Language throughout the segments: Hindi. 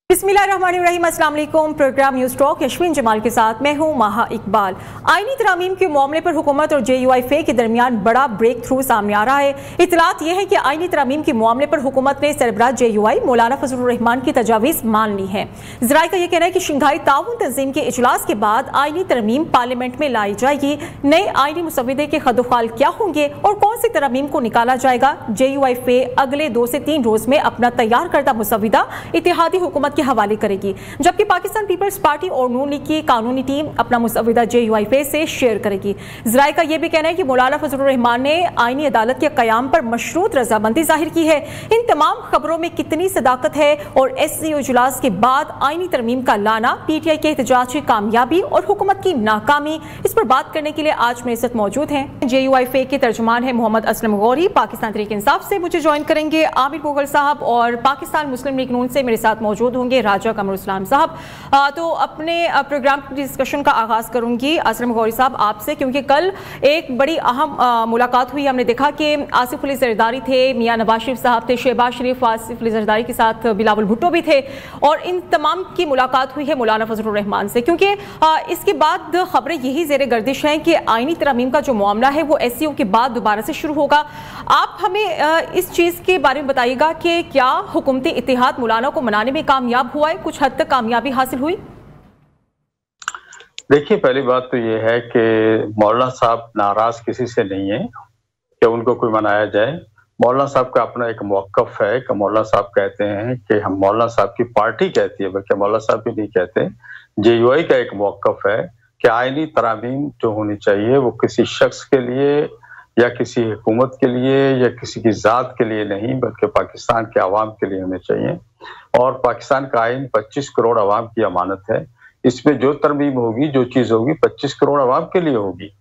बिस्मिल्लाहिर्रहमानिर्रहीम, अस्सलाम वालेकुम। प्रोग्राम न्यूज़ टॉक यशवीन जमाल के साथ मैं हूं माहा इकबाल। आईनी तरामीम के मामले पर हुकूमत और JUIF के दरमियान बड़ा ब्रेक थ्रू सामने आ रहा है। इतलात यह है कि आईनी तरामीम के मामले पर हुकूमत ने सरबराह JUI मौलाना फजलुर रहमान की तजावीज़ मान ली है। ज़राए का यह कहना है कि शंघाई ताउन तंजीम के इजलास के बाद आईनी तरमीम पार्लियामेंट में लाई जाएगी। नए आईनी मुसविदे के खदोखाल क्या होंगे और कौन सी तरमीम को निकाला जाएगा, JUIF अगले 2 से 3 रोज में अपना तैयार करदा मुसविदा इत्तेहादी हुकूमत के हवाले करेगी, जबकि पाकिस्तान पीपल्स पार्टी और नून लीग की कानूनी टीम अपना मुसविदा JUIF से शेयर करेगी। ज़राए का यह भी कहना है कि मौलाना फजलुर रहमान ने आईनी अदालत के क़याम पर मशरूत रजामंदी जाहिर की है। इन तमाम खबरों में कितनी सदाकत है और SCO इजलास के बाद आईनी तरमीम का लाना, PTI के एहतजाज की कामयाबी और हुकूमत की नाकामी, इस पर बात करने के लिए आज मेरे साथ मौजूद हैं JUIF के तर्जुमान है मोहम्मद असलम गौरी, पाकिस्तान तहरीक इंसाफ से मुझे ज्वाइन करेंगे आमिर मुगल साहब, और पाकिस्तान मुस्लिम लीग नून से मेरे साथ मौजूद होंगे राजा कमरुल इस्लाम साहब। तो अपने प्रोग्राम की डिस्कशन का आगाज़ करूंगी असलम गौरी साहब आपसे, क्योंकि कल एक बड़ी अहम मुलाकात हुई। हमने देखा कि आसिफ अली जरदारी थे, मियां नवाज शरीफ साहब थे, शहबाज शरीफ आसिफ अली जरदारी के साथ बिलावल भुट्टो भी थे, और इन तमाम की मुलाकात हुई है मौलाना फजलुर रहमान से, क्योंकि इसके बाद खबरें यही ज़ेर गर्दिश हैं कि आईनी तरमीम का जो मामला है वो SCO के बाद दोबारा से शुरू होगा। आप हमें इस चीज़ के बारे में बताइएगा कि क्या हुकूमती इत्तेहाद मौलाना को मनाने में कामयाब हुआ है, कुछ हद तक कामयाबी हासिल हुई? देखिए, पहली बात तो ये है कि मौलाना साहब नाराज किसी से नहीं है कि उनको कोई मनाया जाए। मौलाना साहब का अपना एक मौक़िफ़ है कि मौलाना साहब कहते हैं कि हम, मौलाना साहब की पार्टी कहती है, बल्कि मौलाना साहब भी नहीं कहते, JUI का एक मौक़िफ़ है कि आईनी तरामीम जो होनी चाहिए वो किसी शख्स के लिए या किसी हुकूमत के लिए या किसी की ज़ात के लिए नहीं, बल्कि पाकिस्तान के अवाम के लिए होने चाहिए। और पाकिस्तान का आइन 25 करोड़ अवाम की अमानत है। इसमें जो तरमीम होगी, जो चीज़ होगी, 25 करोड़ अवाम के लिए होगी।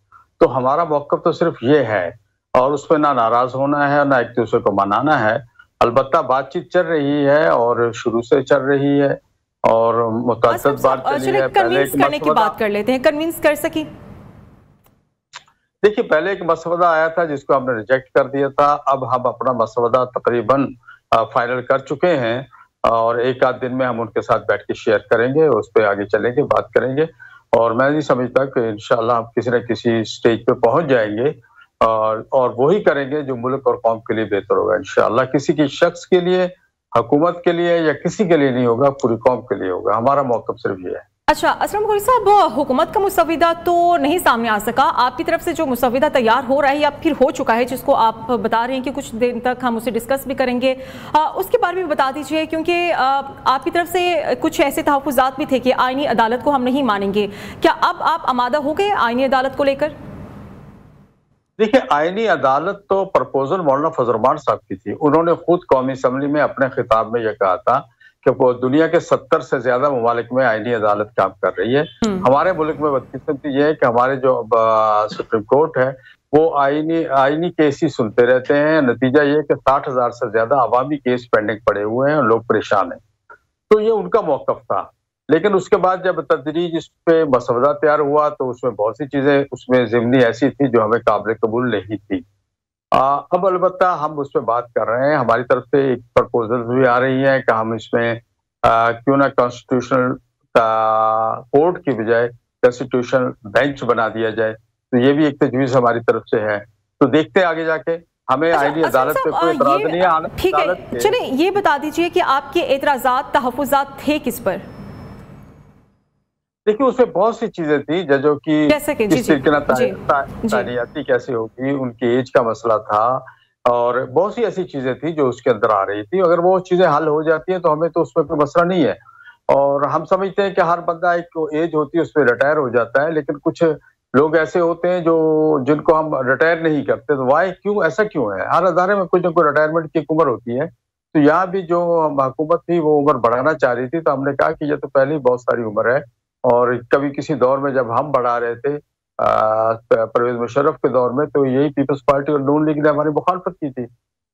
तो हमारा मौक़िफ़ तो सिर्फ ये है, और उसमें ना नाराज़ होना है ना एक दूसरे को मनाना है। अलबत्ता बातचीत चल रही है और शुरू से चल रही है और मुतअद्दिद बार चली है। कन्विंस करने की बात कर लेते हैं, कन्विंस कर सकी? देखिए, पहले एक मसवदा आया था जिसको हमने रिजेक्ट कर दिया था। अब हम अपना मसवदा तकरीबन फाइनल कर चुके हैं और एक आध दिन में हम उनके साथ बैठ के शेयर करेंगे, उस पर आगे चलेंगे, बात करेंगे। और मैं नहीं समझता कि इंशाल्लाह हम किसी न किसी स्टेज पे पहुंच जाएंगे और वही करेंगे जो मुल्क और कौम के लिए बेहतर होगा इंशाल्लाह। किसी की शख्स के लिए, हुकूमत के लिए या किसी के लिए नहीं होगा, पूरी कौम के लिए होगा। हमारा मौक़िफ़ सिर्फ ये है। अच्छा असलम गौरी साहब, हुकूमत का मुसविदा तो नहीं सामने आ सका, आपकी तरफ से जो मुसविदा तैयार हो रहा है या फिर हो चुका है, जिसको आप बता रहे हैं कि कुछ दिन तक हम उसे डिस्कस भी करेंगे, उसके बारे में बता दीजिए, क्योंकि आपकी तरफ से कुछ ऐसे तहफ़्फ़ुज़ात भी थे कि आईनी अदालत को हम नहीं मानेंगे। क्या अब आप आमादा हो गए आईनी अदालत को लेकर? देखिए, आईनी अदालत तो प्रपोजल मौलाना फजलुर रहमान साहब की थी। उन्होंने खुद कौमी असम्बली में अपने खिताब में यह कहा था कि वो दुनिया के 70 से ज्यादा ममालिक में आईनी अदालत काम कर रही है। हमारे मुल्क में बदकिस्मती ये है कि हमारे जो सुप्रीम कोर्ट है वो आईनी केस ही सुनते रहते हैं। नतीजा ये कि 60,000 से ज्यादा अवामी केस पेंडिंग पड़े हुए हैं और लोग परेशान हैं। तो ये उनका मौक़िफ़ था। लेकिन उसके बाद जब तदरीज इस पे मसवदा तैयार हुआ तो उसमें बहुत सी चीजें उसमें ज़िमनी ऐसी थी जो हमें काबिल कबूल नहीं थी। अब अलबत्ता हम उस पर बात कर रहे हैं। हमारी तरफ से एक प्रपोजल भी आ रही है कि हम इसमें क्यों ना कॉन्स्टिट्यूशनल कोर्ट की बजाय कॉन्स्टिट्यूशनल बेंच बना दिया जाए। तो ये भी एक तजवीज़ हमारी तरफ से है। तो देखते हैं आगे जाके। हमें आईनी अदालत पे कोई एतराज़ नहीं है। ठीक है, चलिए ये बता दीजिए कि आपके एतराज़ात, तहफ़्फ़ुज़ात थे किस पर? देखिए, उसमें बहुत सी चीजें थी, जजों की किस तानीयाती कैसे होगी, उनकी एज का मसला था और बहुत सी ऐसी चीजें थी जो उसके अंदर आ रही थी। अगर वो चीजें हल हो जाती हैं तो हमें तो उसमें कोई मसला नहीं है। और हम समझते हैं कि हर बंदा एक एज होती है उसमें रिटायर हो जाता है, लेकिन कुछ लोग ऐसे होते हैं जो जिनको हम रिटायर नहीं करते। तो वाई क्यों, ऐसा क्यों है? हर अदारे में कुछ न कुछ रिटायरमेंट की एक उम्र होती है। तो यहाँ भी जो हुकूमत थी वो उम्र बढ़ाना चाह रही थी, तो हमने कहा कि ये तो पहले ही बहुत सारी उम्र है। और कभी किसी दौर में जब हम बढ़ा रहे थे परवेज मुशर्रफ के दौर में, तो यही पीपल्स पार्टी और नून लीग ने हमारी मुखालफत की थी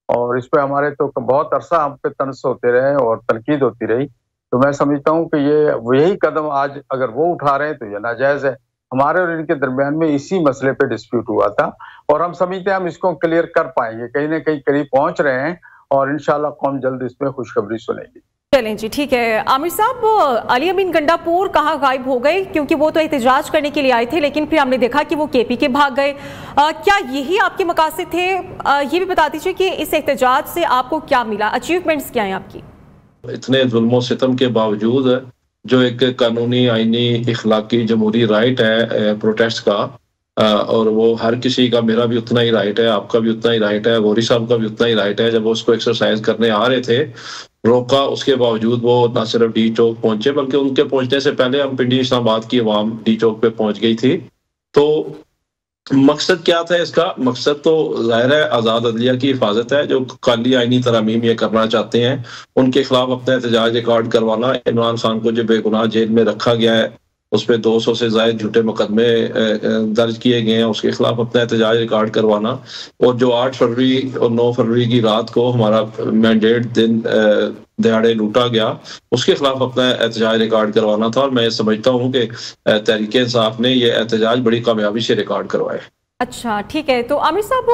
और इस पे हमारे तो बहुत अरसा हम पे तनस होते रहे और तनकीद होती रही। तो मैं समझता हूँ कि ये यही कदम आज अगर वो उठा रहे हैं तो ये नाजायज है। हमारे और इनके दरमियान में इसी मसले पे डिस्प्यूट हुआ था और हम समझते हैं हम इसको क्लियर कर पाएंगे, कहीं ना कहीं करीब पहुंच रहे हैं और इंशाल्लाह कौम जल्द इसमें खुशखबरी सुनेगी। चलें जी, ठीक है। आमिर साहब, अली अमीन गंडापुर कहाँ गायब हो गए? क्योंकि वो तो एहतजाज करने के लिए आए थे, लेकिन फिर हमने देखा कि वो केपी के भाग गए। क्या यही आपके मकासद थे? ये भी बता दीजिए कि इस एहतजाज से आपको क्या मिला, अचीवमेंट्स क्या हैं आपकी? इतने जुल्म सितम के बावजूद जो एक कानूनी, आईनी, इखलाकी, जमहूरी राइट है प्रोटेस्ट का, और वो हर किसी का, मेरा भी उतना ही राइट है, आपका भी उतना ही राइट है, गौरी साहब का भी उतना ही राइट है, जब वो उसको एक्सरसाइज करने आ रहे थे, रोका, उसके बावजूद वो ना सिर्फ डी चौक पहुंचे, बल्कि उनके पहुंचने से पहले हम पिंडी इस्लामाबाद की अवाम डी चौक पे पहुंच गई थी। तो मकसद क्या था इसका? मकसद तो जाहिर है आज़ाद अदलिया की हिफाजत है। जो काली आईनी तरमीम ये करना चाहते हैं, उनके खिलाफ अपना एहतजाज रिकॉर्ड करवाना। इमरान खान को जो बेगुनाह जेल में रखा गया है, उस पर 200 से ज़ायद झूठे मुकदमे दर्ज किए गए हैं, उसके खिलाफ अपना एहतजाज रिकॉर्ड करवाना। और जो 8 फरवरी और 9 फरवरी की रात को हमारा मैंडेट दिन दिहाड़े लूटा गया, उसके खिलाफ अपना एहतजाज रिकॉर्ड करवाना था। और मैं समझता हूँ कि तहरीक इंसाफ ने यह एहतजाज बड़ी कामयाबी से रिकॉर्ड करवाया। अच्छा, ठीक है। तो आमिर साहब,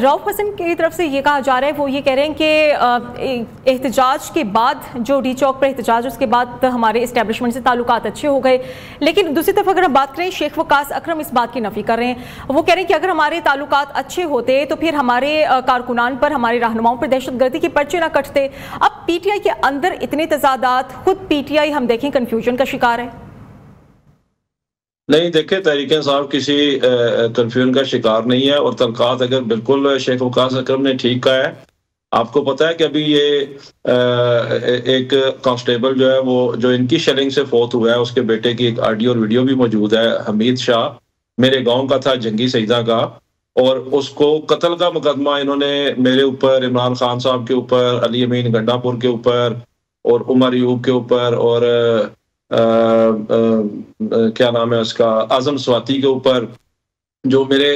रऊफ हसन की तरफ से ये कहा जा रहा है, वो ये कह रहे हैं कि एहतजाज के बाद जो डी चौक पर एहतजाज, उसके बाद हमारे इस्टेब्लिशमेंट से ताल्लुकात अच्छे हो गए। लेकिन दूसरी तरफ अगर हम बात करें, शेख वकास अकरम इस बात की नफी कर रहे हैं। वो कह रहे हैं कि अगर हमारे ताल्लुकात अच्छे होते तो फिर हमारे कारकुनान पर, हमारे रहनुमाओं पर दहशतगर्दी के पर्चे ना कटते। अब पीटीआई के अंदर इतने तजादात, खुद पीटीआई हम देखें कन्फ्यूजन का शिकार है। नहीं, देखे, तहरीक इंसाफ किसी कंफ्यूजन का शिकार नहीं है। और तलकात अगर बिल्कुल शेख वकास अकरम ने ठीक कहा है। आपको पता है कि अभी ये एक कांस्टेबल जो है, वो जो इनकी शेलिंग से फौत हुआ है, उसके बेटे की एक ऑडियो और वीडियो भी मौजूद है। हमीद शाह मेरे गांव का था, जंगी सईदा का, और उसको कत्ल का मुकदमा इन्होंने मेरे ऊपर, इमरान खान साहब के ऊपर, अली अमीन गंडापुर के ऊपर और उमर यूब के ऊपर और क्या नाम है उसका, आजम स्वाति के ऊपर, जो मेरे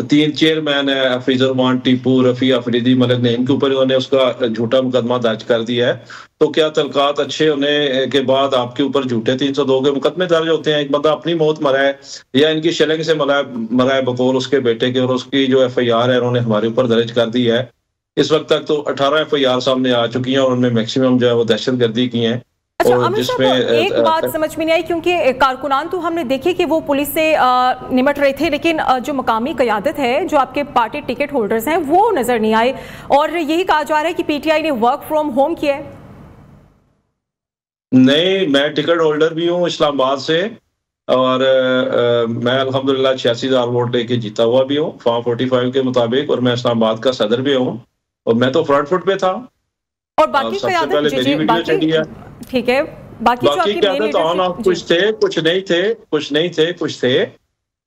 3 चेयरमैन है, हफीज रहमान टीपू, रफी अफरीदी, मलिक ने, इनके ऊपर इन्होंने उसका झूठा मुकदमा दर्ज कर दिया है। तो क्या तलकात अच्छे होने के बाद आपके ऊपर झूठे 302 के मुकदमे दर्ज होते हैं? एक बंदा अपनी मौत मरा है या इनकी शेलिंग से मरा है बकौल उसके बेटे के, और उसकी जो FIR है उन्होंने हमारे ऊपर दर्ज कर दी है। इस वक्त तक तो 18 FIR सामने आ चुकी हैं और उनमें मैक्सिमम जो है वो दहशतगर्दी की हैं। अच्छा, अमित साहब, एक बात समझ में नहीं आई, क्योंकि कारकुनान तो हमने देखे कि वो पुलिस से निमट रहे थे, लेकिन जो मकामी क़यादत है, जो आपके पार्टी टिकट होल्डर्स हैं, वो नजर नहीं आए। और यही कहा जा रहा है कि पीटीआई ने वर्क फ्रॉम होम किया है। नहीं, मैं टिकट होल्डर भी हूँ इस्लामाबाद से, और मैं अल्हम्दुलिल्लाह 86,000 वोट लेके जीता हुआ भी हूँ फॉर्म 45 के मुताबिक, और मैं इस्लामाबाद का सदर भी हूँ, और मैं तो फ्रंट फुट पे था। और बाकी ठीक है, बाकी क़यादत ऑन ऑफ कुछ थे, कुछ नहीं थे, कुछ थे।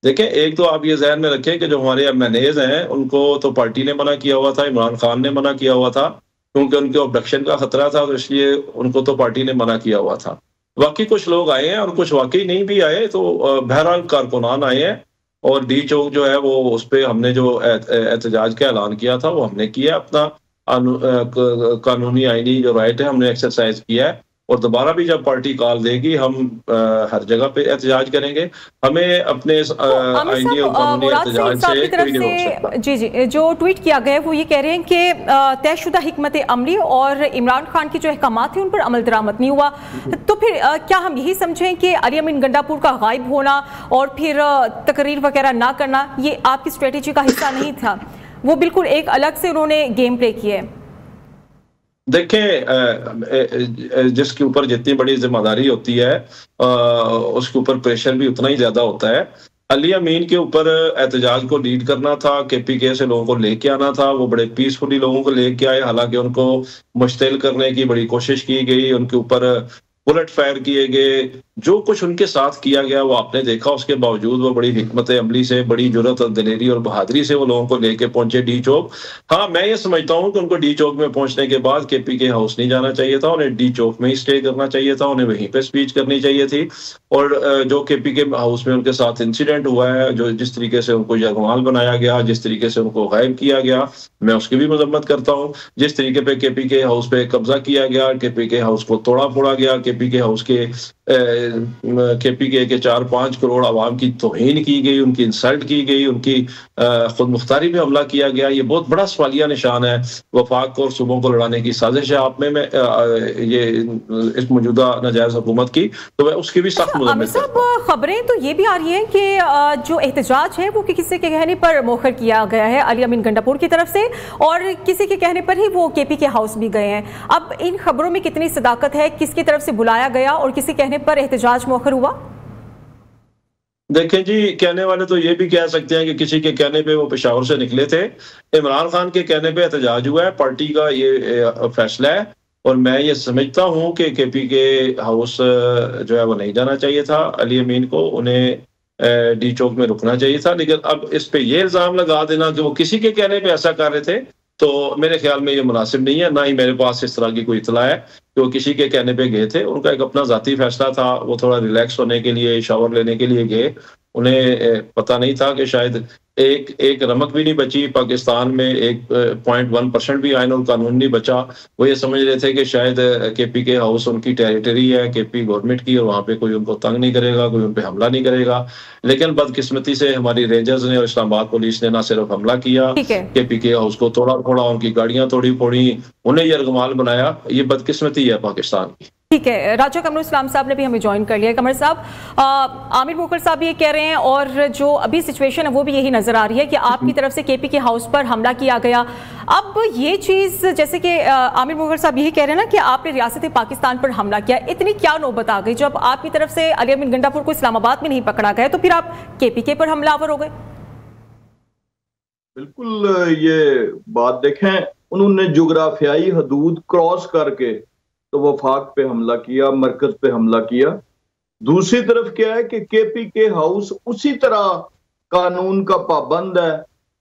देखें, एक तो आप ये ज़हन में रखें कि जो हमारे MNAs हैं, उनको तो पार्टी ने मना किया हुआ था, इमरान खान ने मना किया हुआ था, क्योंकि उनके ऑब्डक्शन का खतरा था, तो इसलिए उनको तो पार्टी ने मना किया हुआ था। बाकी कुछ लोग आए हैं और कुछ वाकई नहीं भी आए, तो बहरहाल कारकुनान आए हैं। और डी चौक जो है वो, उस पर हमने जो एहतजाज का ऐलान किया था वो हमने किया, अपना कानूनी आईनी जो राइट है हमने एक्सरसाइज किया है। और दोबारा भी जब पार्टी कॉल देगी, हम हर जगह पे एहतजाज करेंगे। हमें अपने आईनी और कानूनी एहतजाज से कोई नहीं रोक सकता। जी, जो ट्वीट किया गया है वो ये कह रहे हैं कि तयशुदा हिकमत अमली और इमरान खान की जो अहकामात थे उन पर अमल दरामद नहीं हुआ। तो फिर क्या हम यही समझें कि अली अमीन गंडापुर का गायब होना और फिर तकरीर वगैरह ना करना, ये आपकी स्ट्रेटेजी का हिस्सा नहीं था? वो बिल्कुल एक अलग से उन्होंने गेम प्ले किया है। देखें, जिसके ऊपर जितनी बड़ी जिम्मेदारी होती है उसके ऊपर प्रेशर भी उतना ही ज्यादा होता है। अली अमीन के ऊपर एहतजाज को लीड करना था, KPK से लोगों को लेके आना था, वो बड़े पीसफुली लोगों को लेके आए, हालांकि उनको मुश्तिल करने की बड़ी कोशिश की गई, उनके ऊपर बुलेट फायर किए गए, जो कुछ उनके साथ किया गया वो आपने देखा। उसके बावजूद वो बड़ी हिकमत अमली से, बड़ी जुर्रत और दिलेरी और बहादुरी से वो लोगों को लेके पहुंचे डी चौक। हाँ, मैं ये समझता हूँ कि उनको डी चौक में पहुंचने के बाद KPK हाउस नहीं जाना चाहिए था, उन्हें डी चौक में ही स्टे करना चाहिए था, उन्हें वहीं पे स्पीच करनी चाहिए थी। और जो KPK हाउस में उनके साथ इंसिडेंट हुआ है, जो जिस तरीके से उनको यरगमाल बनाया गया, जिस तरीके से उनको गायब किया गया, मैं उसकी भी मजम्मत करता हूँ। जिस तरीके पे KPK हाउस पे कब्जा किया गया, KPK हाउस को तोड़ा फोड़ा गया, KPK हाउस के KPK के 4-5 करोड़ आवाम की तौहीन की गई, उनकी इंसल्ट की गई, उनकी खुद मुख्तारी में हमला किया गया। ये बहुत बड़ा सवालिया निशान है वफाक को और सूबों को लड़ाने की साजिश है आप में ये इस मौजूदा नाजायज हुकूमत की, तो मैं उसकी भी सख्त मुज़म्मत करता हूं। खबरें तो ये भी आ रही हैं कि जो एहतजाज है वो किसी के कहने पर मौखर किया गया है अली अमीन गंडापुर की तरफ से, और किसी के कहने पर ही वो KPK हाउस भी गए हैं। अब इन खबरों में कितनी सदाकत है, किसकी तरफ से बुलाया गया और किसी कहने पर एहतजाज मौखर हुआ? देखें जी, कहने वाले तो ये भी कह सकते हैं कि किसी के कहने पे वो पेशावर से निकले थे। इमरान खान के कहने पे एहतजाज हुआ है, पार्टी का ये फैसला है, और मैं ये समझता हूँ कि KPK हाउस जो है वो नहीं जाना चाहिए था अली अमीन को, उन्हें डी चौक में रुकना चाहिए था। लेकिन अब इस पे ये इल्जाम लगा देना कि वो किसी के कहने पे ऐसा कर रहे थे, तो मेरे ख्याल में ये मुनासिब नहीं है। ना ही मेरे पास इस तरह की कोई इतला है कि वो किसी के कहने पे गए थे। उनका एक अपना जाती फैसला था, वो थोड़ा रिलैक्स होने के लिए, शावर लेने के लिए गए। उन्हें पता नहीं था कि शायद एक रमक भी नहीं बची पाकिस्तान में, 1.1% भी आईन और कानून नहीं बचा। वो ये समझ रहे थे कि शायद KPK हाउस उनकी टेरिटरी है, KP गवर्नमेंट की, और वहाँ पे कोई उनको तंग नहीं करेगा, कोई उन पे हमला नहीं करेगा। लेकिन बदकिस्मती से हमारी रेंजर्स ने और इस्लामाबाद पुलिस ने ना सिर्फ हमला किया, KPK हाउस को तोड़ा फोड़ा, उनकी गाड़ियां तोड़ी फोड़ी, उन्हें यरगमाल बनाया। ये बदकिस्मती है पाकिस्तान की। ठीक है, राजा कमरुल इस्लाम साहब ने भी हमें ज्वाइन कर लिया। कमर साहब, आमिर मोकर साहब ये कह रहे हैं, और जो अभी सिचुएशन है वो भी यही नजर आ रही है कि आपकी तरफ से KPK हाउस पर हमला किया गया। अब ये चीज, जैसे कि आमिर मोकर साहब यही कह रहे हैं ना कि आपने रियासत पाकिस्तान पर हमला किया, इतनी क्या नौबत आ गई जब आपकी तरफ से अली अमीन गंडापुर को इस्लामाबाद में नहीं पकड़ा गया, तो फिर आप KPK पर हमलावर हो गए? बिल्कुल, ये बात देखें, उन्होंने जोग्राफियाई हदूद क्रॉस करके तो वफाक पे हमला किया, मरकज पे हमला किया। दूसरी तरफ क्या है कि KPK हाउस उसी तरह कानून का पाबंद है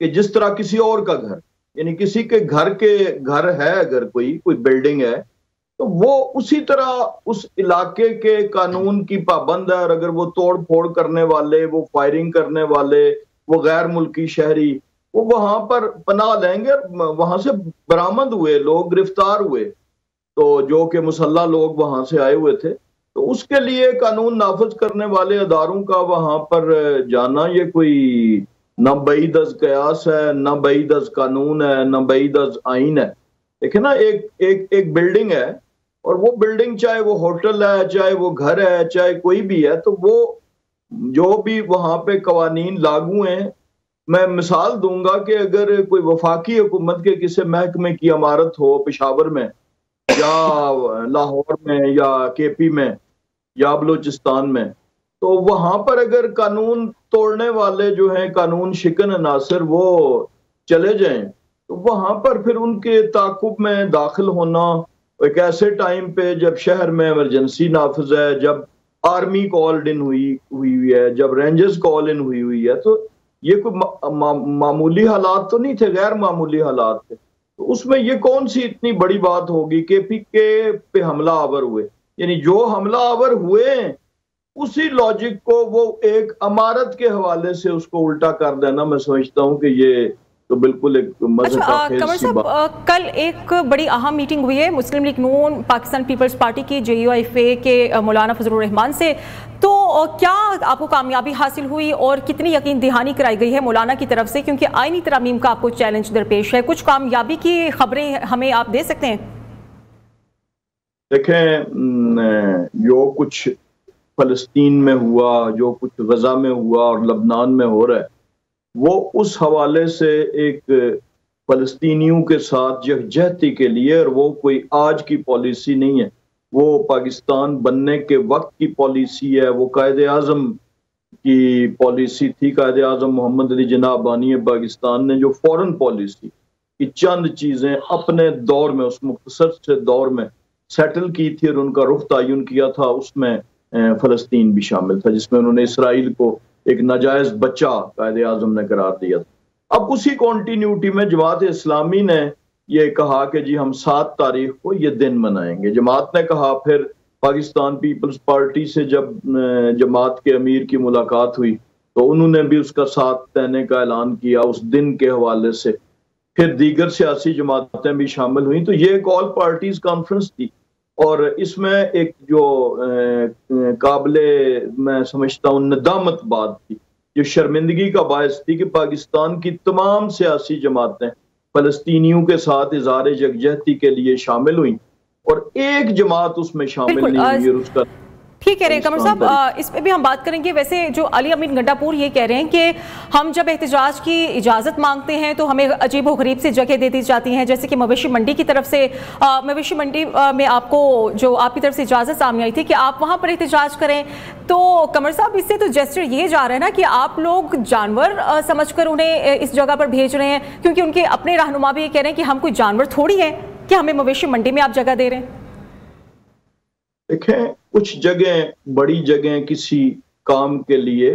कि जिस तरह किसी और का घर, यानी किसी के घर है, अगर कोई बिल्डिंग है तो वो उसी तरह उस इलाके के कानून की पाबंद है। और अगर वो तोड़ फोड़ करने वाले, वो फायरिंग करने वाले, वो गैर मुल्की शहरी, वो वहां पर पनाह लेंगे। वहां से बरामद हुए लोग, गिरफ्तार हुए, तो जो कि मुसल्ला लोग वहां से आए हुए थे, तो उसके लिए कानून नाफिज करने वाले अदारों का वहां पर जाना, ये कोई न बईद अज कयास है, न बईद अज कानून है, न बईद अज आइन है। देखिए ना, एक बिल्डिंग है, और वो बिल्डिंग चाहे वो होटल है, चाहे वो घर है, चाहे कोई भी है, तो वो जो भी वहां पे कवानीन लागू हैं। मैं मिसाल दूंगा कि अगर कोई वफाकी हुकूमत के किसी महकमे की इमारत हो पेशावर में या लाहौर में या KP में या बलूचिस्तान में, तो वहां पर अगर कानून तोड़ने वाले जो हैं, कानून शिकन अनासर, वो चले जाएं, तो वहां पर फिर उनके ताकुब में दाखिल होना एक ऐसे टाइम पे जब शहर में इमरजेंसी नाफिज है, जब आर्मी कॉल्ड इन हुई है, जब रेंजर्स कॉल इन हुई है, तो ये कोई मामूली हालात तो नहीं थे, गैर मामूली हालात थे। तो उसमें ये कौन सी इतनी बड़ी बात होगी कि KPK पे हमला आवर हुए? यानी जो हमला आवर हुए उसी लॉजिक को वो एक अमारत के हवाले से उसको उल्टा कर देना, मैं समझता हूँ कि ये तो बिल्कुल एक मज़े का खेल सी बात। कल एक बड़ी अहम मीटिंग हुई है मुस्लिम लीग नून, पाकिस्तान पीपल्स पार्टी की, JUIFA के मौलाना फजलुर रहमान से, तो क्या आपको कामयाबी हासिल हुई और कितनी यकीन दहानी कराई गई है मौलाना की तरफ से, क्योंकि आईनी तरमीम का आपको चैलेंज दरपेश है? कुछ कामयाबी की खबरें हमें आप दे सकते हैं? देखें, जो कुछ फलस्तीन में हुआ, जो कुछ गजा में हुआ और लबनान में हो रहा है, वो उस हवाले से एक फलस्तीनियों के साथ यकजहती के लिए, और वो कोई आज की पॉलिसी नहीं है, वो पाकिस्तान बनने के वक्त की पॉलिसी है। वो कायदे आज़म की पॉलिसी थी। कायदे आज़म मोहम्मद अली जिन्ना बानी पाकिस्तान ने जो फॉरेन पॉलिसी की चंद चीज़ें अपने दौर में, उस मुख्तसर से दौर में सेटल की थी और उनका रुख तयन किया था, उसमें फ़लस्तीन भी शामिल था, जिसमें उन्होंने इसराइल को एक नाजायज बच्चा कायदे आज़म ने करार दिया था। अब उसी कॉन्टीन्यूटी में जमात इस्लामी ने ये कहा कि जी हम 7 तारीख को ये दिन मनाएंगे। जमात ने कहा, फिर पाकिस्तान पीपल्स पार्टी से जब जमात के अमीर की मुलाकात हुई तो उन्होंने भी उसका साथ देने का ऐलान किया उस दिन के हवाले से। फिर दीगर सियासी जमातें भी शामिल हुई। तो ये एक ऑल पार्टीज कॉन्फ्रेंस थी और इसमें एक जो काबिले मैं समझता हूँ नदामत बात थी, जो शर्मिंदगी का बायस थी कि पाकिस्तान की तमाम सियासी जमातें फलस्तीनियों के साथ इज़हार यकजहती के लिए शामिल हुई और एक जमात उसमें शामिल नहीं हुई और उसका ठीक कह रहे हैं कमर साहब, इस पे भी हम बात करेंगे। वैसे जो अली अमीन गंडापुर ये कह रहे हैं कि हम जब एहतजाज की इजाज़त मांगते हैं तो हमें अजीब व गरीब सी जगह दे दी जाती हैं, जैसे कि मवेशी मंडी की तरफ से। मवेशी मंडी में आपको जो आपकी तरफ से इजाज़त सामने आई थी कि आप वहाँ पर एहतजाज करें, तो कमर साहब इससे तो जेस्चर ये जा रहा है ना कि आप लोग जानवर समझकर उन्हें इस जगह पर भेज रहे हैं, क्योंकि उनके अपने रहनुमा भी ये कह रहे हैं कि हम कोई जानवर थोड़ी हैं कि हमें मवेशी मंडी में आप जगह दे रहे हैं। देखें, कुछ जगह बड़ी जगह किसी काम के लिए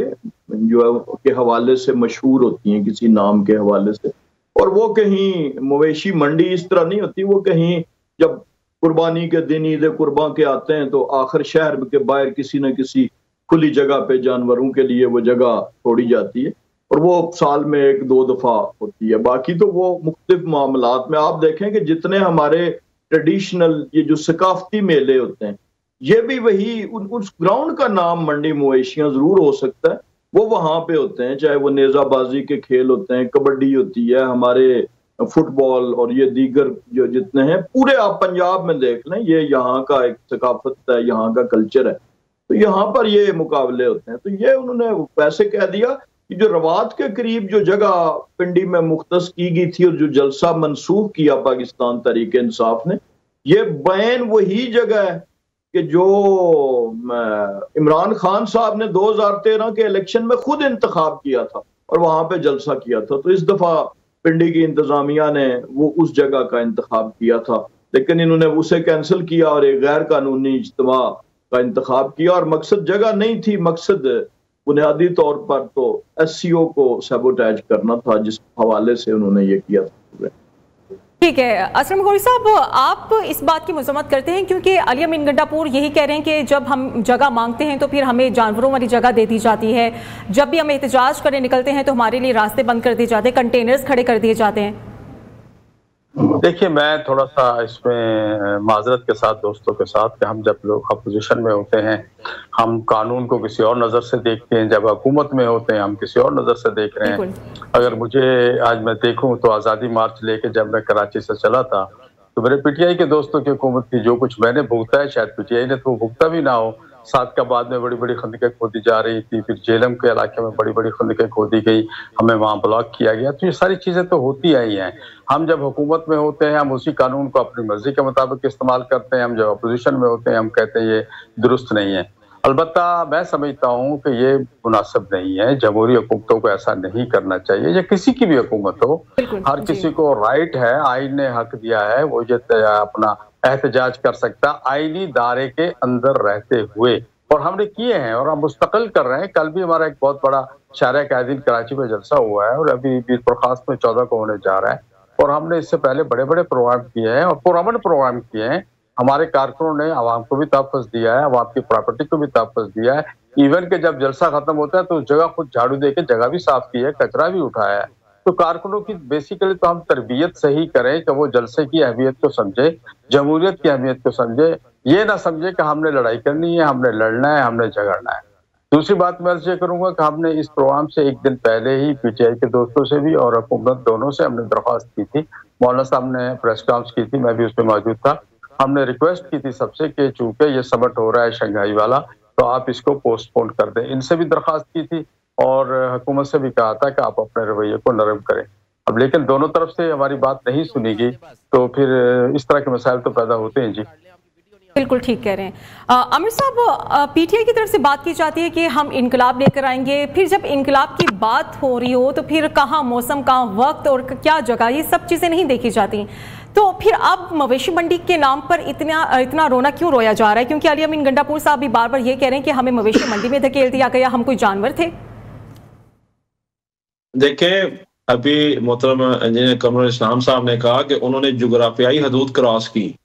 जो के हवाले से मशहूर होती हैं, किसी नाम के हवाले से, और वो कहीं मवेशी मंडी इस तरह नहीं होती। वो कहीं जब कुर्बानी के दिन ईद कुर्बान के आते हैं तो आखिर शहर के बाहर किसी न किसी खुली जगह पे जानवरों के लिए वो जगह छोड़ी जाती है और वो साल में 1-2 दफा होती है। बाकी तो वो मुख्तलिफ मामलात में आप देखें कि जितने हमारे ट्रेडिशनल ये जो सकाफती मेले होते हैं, ये भी वही उस ग्राउंड का नाम मंडी मवेशियां जरूर हो सकता है, वो वहां पे होते हैं, चाहे वो नेजाबाजी के खेल होते हैं, कबड्डी होती है, हमारे फुटबॉल और ये दीगर जो जितने हैं, पूरे आप पंजाब में देख लें, ये यहाँ का एक सकाफत है, यहाँ का कल्चर है, तो यहाँ पर ये मुकाबले होते हैं। तो ये उन्होंने वैसे कह दिया कि जो रवात के करीब जो जगह पिंडी में मुख्तस की गई थी और जो जलसा मनसूख किया पाकिस्तान तहरीक इंसाफ ने, ये बैन वही जगह है कि जो इमरान खान साहब ने 2013 के इलेक्शन में खुद इंतखाब किया था और वहां पे जलसा किया था। तो इस दफा पिंडी की इंतजामिया ने वो उस जगह का इंतखाब किया था, लेकिन इन्होंने उसे कैंसिल किया और एक गैर कानूनी इज्तिमा का इंतखाब किया। और मकसद जगह नहीं थी, मकसद बुनियादी तौर पर तो SCO को सैबोटेज करना था, जिस हवाले से उन्होंने ये किया था। ठीक है असलम गौरी साहब, आप इस बात की मजम्मत करते हैं क्योंकि अली अमीन गंडापुर यही कह रहे हैं कि जब हम जगह मांगते हैं तो फिर हमें जानवरों वाली जगह दे दी जाती है, जब भी हम एहतजाज करने निकलते हैं तो हमारे लिए रास्ते बंद कर दिए जाते हैं, कंटेनर्स खड़े कर दिए जाते हैं। देखिए, मैं थोड़ा सा इसमें माजरत के साथ दोस्तों के साथ कि हम जब लोग अपोजिशन में होते हैं हम कानून को किसी और नज़र से देखते हैं, जब हुकूमत में होते हैं हम किसी और नज़र से देख रहे हैं। अगर मुझे आज मैं देखूं तो आज़ादी मार्च लेके जब मैं कराची से चला था तो मेरे PTI के दोस्तों की हुकूमत की जो कुछ मैंने भुगता है शायद PTI ने तो भुगता भी ना हो। सादकाबाद में बड़ी बड़ी खंदकें खोदी जा रही थी, फिर जेलम के इलाके में बड़ी बड़ी खंदकें खोदी गई, हमें वहाँ ब्लॉक किया गया। तो ये सारी चीजें तो होती आई हैं। हम जब हुकूमत में होते हैं हम उसी कानून को अपनी मर्जी के मुताबिक इस्तेमाल करते हैं, हम जब अपोजिशन में होते हैं हम कहते हैं ये दुरुस्त नहीं है। अलबत्ता मैं समझता हूँ कि ये मुनासिब नहीं है, जमहूरी हुकूमतों को ऐसा नहीं करना चाहिए, या किसी की भी हुकूमत हो, हर किसी को राइट है, आइन ने हक दिया है, वो ये अपना एहतजाज कर सकता आईनी दायरे के अंदर रहते हुए, और हमने किए हैं और हम मुस्तकिल कर रहे हैं। कल भी हमारा एक बहुत बड़ा शायरा कायदीन कराची में जलसा हुआ है और अभी बीर बरखास्त में 14 को होने जा रहा है, और हमने इससे पहले बड़े बड़े प्रोग्राम किए हैं और पुरअमन प्रोग्राम किए हैं। हमारे कारकुनों ने आवाम को भी तहफ़्फ़ुज़ दिया है, आवाम की प्रॉपर्टी को भी तहफ़्फ़ुज़ दिया है। इवन के जब जलसा खत्म होता है तो उस जगह खुद झाड़ू दे के जगह भी साफ की है, कचरा भी उठाया है। तो कारकुनों की बेसिकली तो हम तरबियत सही करें कि वो जलसे की अहमियत को समझे, जमहूरियत की अहमियत को समझे, ये ना समझे कि हमने लड़ाई करनी है, हमने लड़ना है, हमने झगड़ना है। दूसरी बात मैं अर्ज़ करूंगा कि हमने इस प्रोग्राम से एक दिन पहले ही PTI के दोस्तों से भी और हुकूमत दोनों से हमने दरख्वास्त की थी। मौलाना साहब ने प्रेस कॉन्फ्रेंस की थी, मैं भी उसमें मौजूद था। हमने रिक्वेस्ट की थी सबसे कि चूंकि ये समट हो रहा है शंघाई वाला तो आप इसको पोस्टपोन कर दें। इनसे भी दरख्वास्त की थी और हुकूमत से भी कहा था कि आप अपने रवैये को नरम करें। अब लेकिन दोनों तरफ से हमारी बात नहीं सुनी गई तो फिर इस तरह के मसाइल तो पैदा होते हैं। जी बिल्कुल ठीक कह रहे हैं आमिर साहब, PTI की तरफ से बात की जाती है कि हम इनकलाब लेकर आएंगे, फिर जब इनकलाब की बात हो रही हो तो फिर कहाँ मौसम, कहाँ वक्त और क्या जगह, ये सब चीज़ें नहीं देखी जाती। तो फिर अब मवेशी मंडी के नाम पर इतना रोना क्यों रोया जा रहा है? क्योंकि अली अमीन गंडापुर साहब भी बार बार ये कह रहे हैं कि हमें मवेशी मंडी में धकेल दिया गया, हम कोई जानवर थे। देखें, अभी मोहतरम इंजीनियर कमरुल इस्लाम साहब ने कहा कि उन्होंने जुग्राफियाई हदूद क्रॉस की,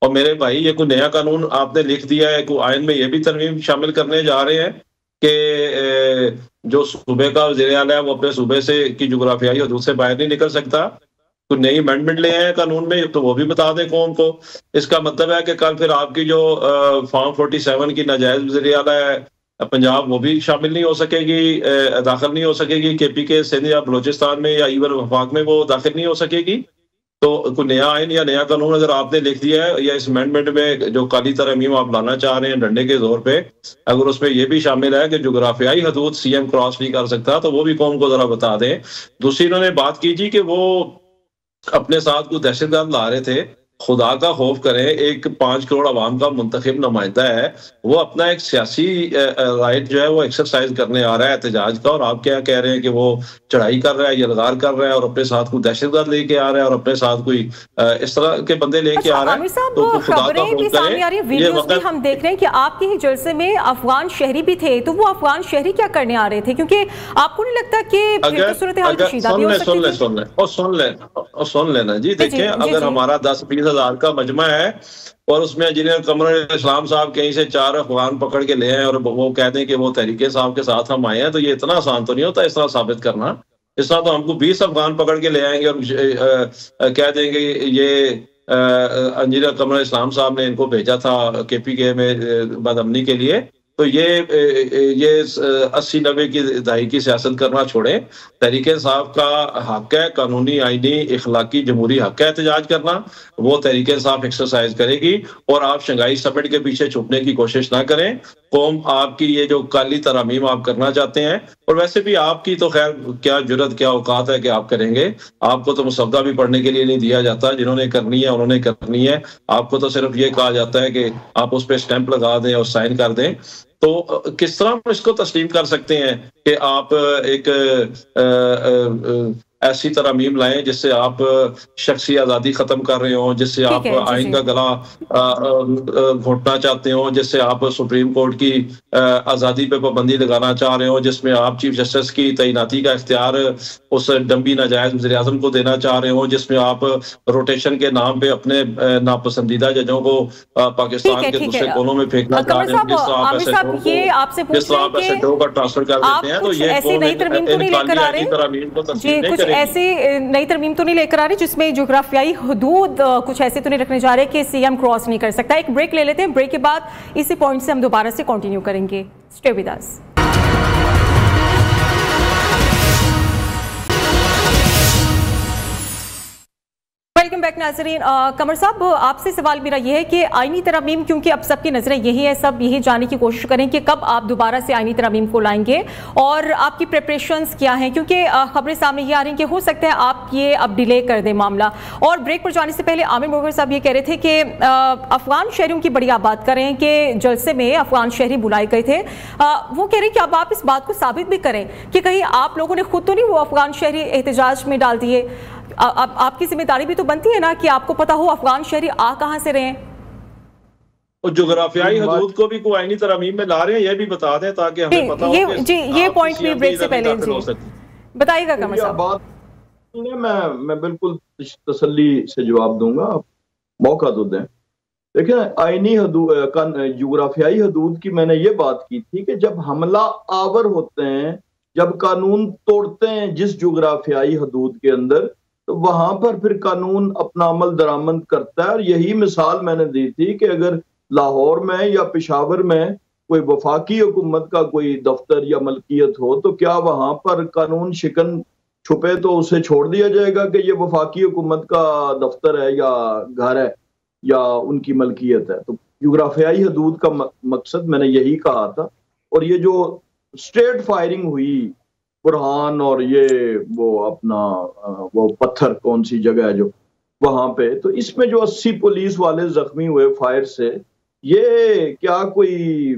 और मेरे भाई ये कोई नया कानून आपने लिख दिया है, कोई आइन में ये भी तरमीम शामिल करने जा रहे हैं कि जो सूबे का वज़ीर आला है वो अपने सूबे से की जुग्राफियाई हदूद से बाहर नहीं निकल सकता। कोई नई अमेंडमेंट ले आए कानून में तो वो भी बता दें कौम को। इसका मतलब है कि कल फिर आपकी जो फॉर्म 47 की नाजायज वज़ीर आला है पंजाब, वो भी शामिल नहीं हो सकेगी, दाखिल नहीं हो सकेगी KPK सिंध या बलोचिस्तान में या इवन वफाक में, वो दाखिल नहीं हो सकेगी। तो कोई नया आइन या नया कानून अगर आपने लिख दिया है या इस अमेंडमेंट में जो काली तरमीम आप लाना चाह रहे हैं डंडे के जोर पे, अगर उसमें यह भी शामिल है कि जोग्राफियाई हदूद CM क्रॉस नहीं कर सकता, तो वो भी कौम को जरा बता दें। दूसरी उन्होंने बात की जी कि वो अपने साथ कुछ दहशतगर्द ला रहे थे। खुदा का खौफ करें, एक 5 करोड़ आवाम का मुंतखब नुमाइंदा है, वो अपना एक सियासी राइट जो है वो एक्सरसाइज करने आ रहा है एहतजाज का, और आप क्या कह रहे हैं कि वो चढ़ाई कर रहा है, यलगार कर रहा है और अपने साथ कोई दहशतगर्द लेके आ रहा है और अपने साथ कोई इस तरह के बंदे लेके आ रहा है। तो खुदा का खौफ करें, ये वक्त हम देख रहे हैं कि आपके ही जलसे में अफगान शहरी भी थे, तो वो अफगान शहरी क्या करने आ रहे थे? क्योंकि आपको नहीं लगता कि सुन लेना जी, देखिए अगर हमारा 10-20 हजार का मजमा है और उसमें इंजीनियर कमर इस्लाम साहब कहीं से 4 अफगान पकड़ के ले आए और वो कहते हैं कि वो तहरीके साहब के साथ हम आए हैं, तो ये इतना आसान तो नहीं होता इस तरह साबित करना। इस तरह तो हमको 20 अफगान पकड़ के ले आएंगे और कह देंगे ये इंजीनियर कमर इस्लाम साहब ने इनको भेजा था KPK में बदअमनी के लिए। तो ये 80-90 की दहाई की सियासत करना छोड़ें। तहरीके साहब का हक है, कानूनी, आईनी, इखलाकी, जमहूरी हक है एहतजाज करना, वो तहरीके साहब एक्सरसाइज करेगी। और आप शंघाई समिट के पीछे छुपने की कोशिश ना करें। कौम आपकी ये जो काली तरमीम आप करना चाहते हैं, और वैसे भी आपकी तो खैर क्या जुर्रत, क्या औकात है कि आप करेंगे। आपको तो मुसद्दा भी पढ़ने के लिए नहीं दिया जाता, जिन्होंने करनी है उन्होंने करनी है। आपको तो सिर्फ ये कहा जाता है कि आप उस पर स्टैंप लगा दें और साइन कर दें। तो किस तरह हम इसको तस्लीम कर सकते हैं कि आप एक ऐसी तरमीम लाएं जिससे आप शख्सी आज़ादी ख़त्म कर रहे हो, जिससे आप आइन का गला घोटना चाहते हो, जिससे आप सुप्रीम कोर्ट की आज़ादी पे पाबंदी लगाना चाह रहे हो, जिसमें आप चीफ जस्टिस की तैनाती का इख्तियार उस डम्बी नाजायज वज़ीर आज़म को देना चाह रहे हो, जिसमें आप रोटेशन के नाम पे अपने नापसंदीदा जजों को पाकिस्तान के दूसरे कोनों में फेंकना चाह रहे हो, जिस तरह आप ऐसे का ट्रांसफर कर देते हैं। तो ये ऐसी नई तरमीम तो नहीं लेकर आ रही जिसमें जोग्राफियाई हदूद कुछ ऐसे तो नहीं रखने जा रहे कि CM क्रॉस नहीं कर सकता। एक ब्रेक ले लेते हैं, ब्रेक के बाद इसी पॉइंट से हम दोबारा से कंटिन्यू करेंगे। Stay with us. Welcome back नाज़रीन। कमर साहब, आपसे सवाल मेरा यह है कि आईनी तरमीम, क्योंकि अब सबकी नजरें यही है, सब यही जानने की कोशिश करें कि कब आप दोबारा से आईनी तरमीम को लाएंगे और आपकी प्रिपरेशंस क्या हैं, क्योंकि खबरें सामने ये आ रही हैं कि हो सकता है आप ये अब डिले कर दें मामला। और ब्रेक पर जाने से पहले आमिर मोगर साहब ये कह रहे थे कि अफगान शहरियों की बड़ी आप बात कर रहे हैं कि जलसे में अफगान शहरी बुलाए गए थे। वो कह रहे हैं कि अब आप इस बात को साबित भी करें कि कहीं आप लोगों ने खुद तो नहीं वो अफगान शहरी एहतजाज में डाल दिए। आपकी जिम्मेदारी भी तो बनती है ना कि आपको पता हो अफगान शहरी आ कहां से रहे हैं। और जोग्राफियाई हदूद को भी कोई आईनी तरमीम में ला रहे हैं, ये भी बता दें ताकि हमें पता हो कि जी ये पॉइंट भी ब्रेक से पहले जी बताइएगा कमर साहब। मैं बिल्कुल तसल्ली से जवाब दूंगा, मौका तो दें। देखिए, आईनी हदूद, जोग्राफियाई हदूद की मैंने ये बात की थी कि जब हमला आवर होते हैं, जब कानून तोड़ते हैं जिस जोग्राफियाई हदूद के अंदर, तो वहां पर फिर कानून अपना अमल दरामद करता है। और यही मिसाल मैंने दी थी कि अगर लाहौर में या पेशावर में कोई वफाकी हुकूमत का कोई दफ्तर या मलकियत हो, तो क्या वहां पर कानून शिकन छुपे तो उसे छोड़ दिया जाएगा कि ये वफाकी हुकूमत का दफ्तर है या घर है या उनकी मलकियत है? तो जोग्राफियाई हदूद का मकसद मैंने यही कहा था। और ये जो स्ट्रेट फायरिंग हुई बुरहान और ये वो अपना वो पत्थर कौन सी जगह है जो वहां पे, तो इसमें जो 80 पुलिस वाले जख्मी हुए फायर से, ये क्या कोई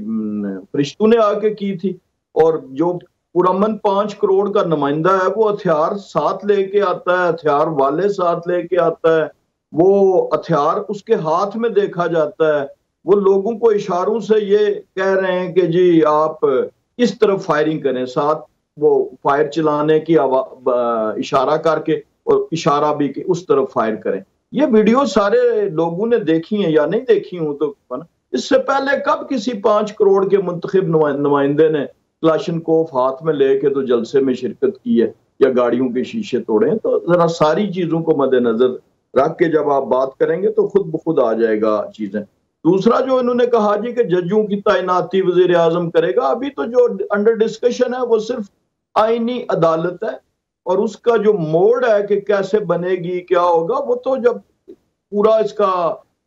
फरिश्तों ने आके की थी? और जो पुरअमन 5 करोड़ का नुमाइंदा है, वो हथियार साथ लेके आता है, हथियार वाले साथ लेके आता है, वो हथियार उसके हाथ में देखा जाता है। वो लोगों को इशारों से ये कह रहे हैं कि जी आप इस तरफ फायरिंग करें, साथ वो फायर चलाने की इशारा करके और इशारा भी कि उस तरफ फायर करें। ये वीडियो सारे लोगों ने देखी है या नहीं देखी हूं तो इससे पहले कब किसी 5 करोड़ के मुंतखब नुमाइंदे ने क्लाशनकोफ हाथ में लेके तो जलसे में शिरकत की है? या गाड़ियों के शीशे तोड़े। तो जरा सारी चीजों को मद्देनजर रख के जब आप बात करेंगे तो खुद ब खुद आ जाएगा चीजें। दूसरा जो इन्होंने कहा जी कि जजों की तैनाती वजीर आजम करेगा, अभी तो जो अंडर डिस्कशन है वो सिर्फ आईनी अदालत है, और उसका जो मोड है कि कैसे बनेगी क्या होगा, वो तो जब पूरा इसका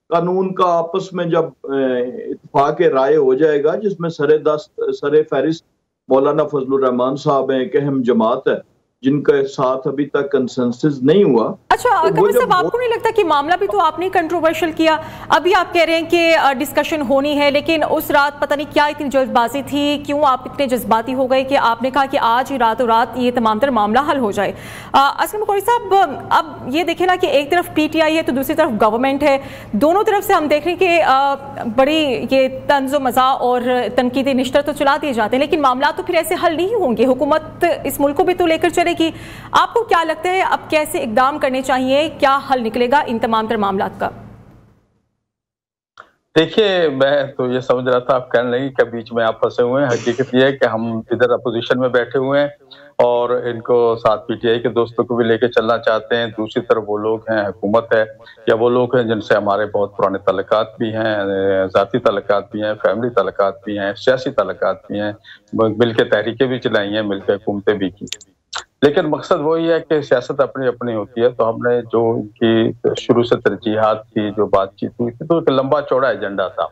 कानून का आपस में जब इत्तेफाक राय हो जाएगा, जिसमें सरे फहरिस्त मौलाना फजलुर रहमान साहब हैं, एक अहम जमात है जिनके साथ अभी तक कंसेंसस नहीं हुआ। अच्छा कबीर साहब, आपको नहीं लगता कि मामला भी तो आपने कंट्रोवर्शियल किया? अभी आप कह रहे हैं कि डिस्कशन होनी है, लेकिन उस रात पता नहीं क्या इतनी जल्दबाजी थी, क्यों आप इतने जज्बाती हो गए कि आपने कहा कि आज ही रातों रात ये तमाम तर मामला हल हो जाए? असलम कोरी साहब, अब ये देखें ना कि एक तरफ पीटीआई है तो दूसरी तरफ गवर्नमेंट है, दोनों तरफ से हम देख रहे हैं कि बड़ी ये तंज़ो मज़ा और तनकीदी निश्तर तो चला दिए जाते हैं, लेकिन मामला तो फिर ऐसे हल नहीं होंगे। हुकूमत इस मुल्क को भी तो लेकर चले कि आपको क्या लगता है अब कैसे इकदाम करने चाहिए, क्या हल निकलेगा इन तमाम तर मामलात का? देखिए, मैं तो ये समझ रहा था आप कहने लगी कि बीच में आप फंसे हुए हैं। हकीकत ये है कि हम इधर अपोजिशन में बैठे हुए हैं और इनको साथ पीटीआई के दोस्तों को भी लेके चलना चाहते हैं। दूसरी तरफ वो लोग हैं, हुकूमत है, या वो लोग हैं जिनसे हमारे बहुत पुराने तल्लुकात भी हैं, ज़ाती तल्लुकात भी हैं, फैमिली तल्लुकात भी हैं, सियासी तल्लुकात भी हैं, मिलकर तहरीकें भी चलाई हैं, मिलकर हुकूमतें भी की। लेकिन मकसद वही है कि सियासत अपनी अपनी होती है। तो हमने जो इनकी शुरू से तरजीहात थी, जो बातचीत हुई थी, तो एक लंबा चौड़ा एजेंडा था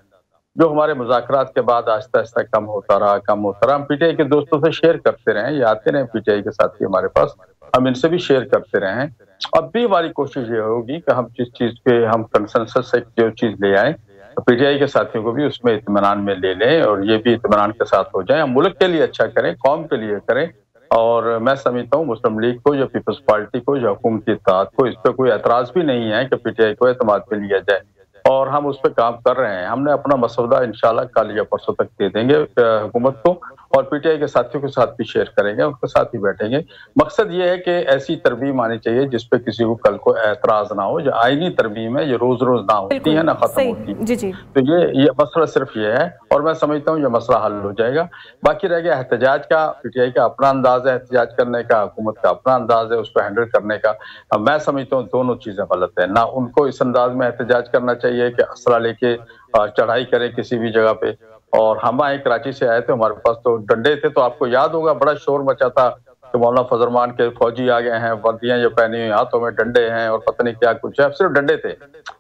जो हमारे मुज़ाकरात के बाद आहिस्ता आहिस्ता कम होता रहा। हम पीटीआई के दोस्तों से शेयर करते रहे, ये आते रहे पीटीआई के साथी हमारे पास, हम इनसे भी शेयर करते रहे हैं। अब भी हमारी कोशिश ये होगी कि हम जिस चीज पे हम कंसेंसस से जो चीज ले आए, तो पीटीआई के साथियों को भी उसमें इत्मीनान में ले लें और ये भी इत्मीनान के साथ हो जाए। हम मुल्क के लिए अच्छा करें, कौम के लिए करें। और मैं समझता हूँ मुस्लिम लीग को या पीपल्स पार्टी को या हुकूमती इत्तेहाद को इस पर कोई एतराज भी नहीं है कि पीटीआई को एतमाद पे लिया जाए, और हम उस पर काम कर रहे हैं। हमने अपना मसौदा इंशाल्लाह कल या परसों तक दे देंगे हुकूमत को, और पीटीआई के साथियों के साथ भी शेयर करेंगे, उनके साथ ही बैठेंगे। मकसद ये है कि ऐसी तरमीम आनी चाहिए जिसपे किसी को कल को एतराज ना हो। जो आईनी तरमीम है ये रोज रोज ना होती है, ना खत्म होती है। जी। तो ये मसला सिर्फ ये है, और मैं समझता हूँ ये मसला हल हो जाएगा। बाकी रह गया एहतजाज का। पीटीआई का अपना अंदाज है एहतजाज करने का, हुकूमत का अपना अंदाज है उसको हैंडल करने का। मैं समझता हूँ दोनों चीजें गलत है। ना उनको इस अंदाज में एहतजाज करना चाहिए कि असला लेके चढ़ाई करें किसी भी जगह पे। और हम आए कराची से आए थे, हमारे पास तो डंडे थे, तो आपको याद होगा बड़ा शोर मचा था कि मौलाना फजल रहमान के फौजी आ गए हैं, वर्दियां ये पहनी हुई, हाथों में डंडे हैं और पता नहीं क्या कुछ है। अब सिर्फ डंडे थे,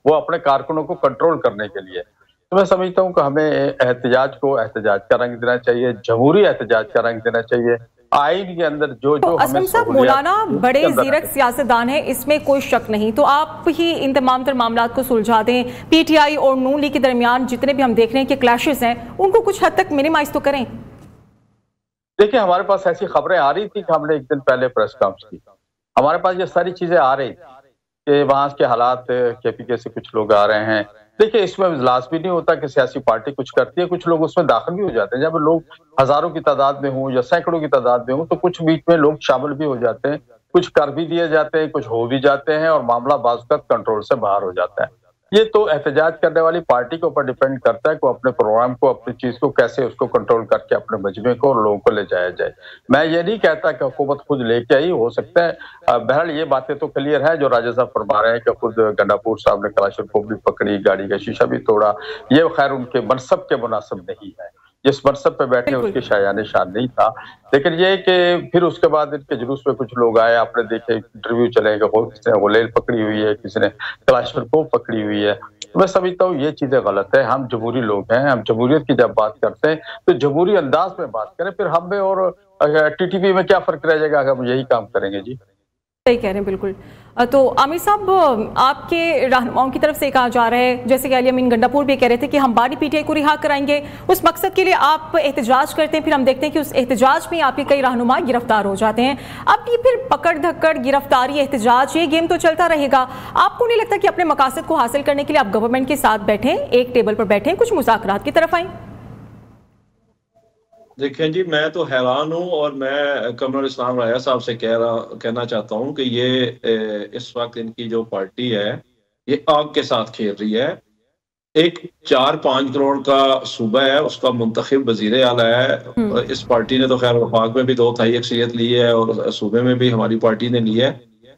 वो अपने कारकुनों को कंट्रोल करने के लिए। तो मैं समझता हूँ कि हमें एहतजाज को एहतजाज का रंग देना चाहिए, जमहूरी एहतजाज का रंग देना चाहिए। आइन के अंदर जो तो असलम साहब, मौलाना बड़े जीरक सियासतदान है, इसमें कोई शक नहीं। तो आप ही इन तमाम तर मामलात को सुलझा दें। पीटीआई और नून लीग के दरमियान जितने भी हम देख रहे हैं कि क्लैशेस हैं, उनको कुछ हद तक मिनिमाइज तो करें। देखिए, हमारे पास ऐसी खबरें आ रही थी कि हमने एक दिन पहले प्रेस कॉन्फ्रेंस की, हमारे पास ये सारी चीजें आ रही थी कि वहां के हालात केपीके से कुछ लोग आ रहे हैं। देखिए, इसमें लाजमी नहीं होता कि सियासी पार्टी कुछ करती है, कुछ लोग उसमें दाखिल भी हो जाते हैं। जब लोग हजारों की तादाद में हों या सैकड़ों की तादाद में हों, तो कुछ बीच में लोग शामिल भी हो जाते हैं, कुछ कर भी दिए जाते हैं, कुछ हो भी जाते हैं, और मामला बाज़ कंट्रोल से बाहर हो जाता है। ये तो एहतजाज करने वाली पार्टी के ऊपर डिपेंड करता है कि वो अपने प्रोग्राम को, अपनी चीज को कैसे उसको कंट्रोल करके अपने मजमे को और लोगों को ले जाया जाए। मैं ये नहीं कहता कि हुकूमत खुद लेके आई, हो सकता है। बहरहाल ये बातें तो क्लियर है जो राजा साहब फरमा रहे हैं कि खुद गंडापुर साहब ने कलाशर को भी पकड़ी, गाड़ी का शीशा भी तोड़ा। ये खैर उनके मनसब के मुनासिब नहीं है, जिस मनसब पे बैठे उसकी शायान शान नहीं था। लेकिन ये कि फिर उसके बाद इनके जुलूस में कुछ लोग आए, आपने देखे इंटरव्यू चलेगा, किसी ने गुलेल पकड़ी हुई है, किसी ने कलाशर को पकड़ी हुई है। तो मैं समझता हूँ ये चीजें गलत है। हम जमहूरी लोग हैं, हम जमहूरियत की जब बात करते हैं तो जमहूरी अंदाज में बात करें। फिर हम में और टीटीपी में क्या फर्क रह जाएगा अगर हम यही काम करेंगे। जी सही कह रहे हैं, बिल्कुल। तो आमिर साहब, आपके रहनुमाओं की तरफ से कहा जा रहा है, जैसे कि अली अमीन गंडापुर भी कह रहे थे कि हम बारी पीटीआई को रिहा कराएंगे, उस मकसद के लिए आप एहतजाज करते हैं, फिर हम देखते हैं कि उस एहतजाज में आपके कई रहनुमा गिरफ्तार हो जाते हैं। अब ये फिर पकड़ धक्कड़, गिरफ्तारी, एहतजाज, ये गेम तो चलता रहेगा। आपको नहीं लगता कि अपने मकासद को हासिल करने के लिए आप गवर्नमेंट के साथ बैठें, एक टेबल पर बैठें, कुछ मुज़ाकरात की तरफ आएं? देखें जी, मैं तो हैरान हूँ, और मैं कमरुल इस्लाम राया साहब से कहना चाहता हूँ कि ये इस वक्त इनकी जो पार्टी है ये आग के साथ खेल रही है। एक 4-5 करोड़ का सूबा है, उसका मुंतखब वजीर आला है। इस पार्टी ने तो खैर वफाक में भी 2/3 अक्सरियत ली है और सूबे में भी हमारी पार्टी ने ली है।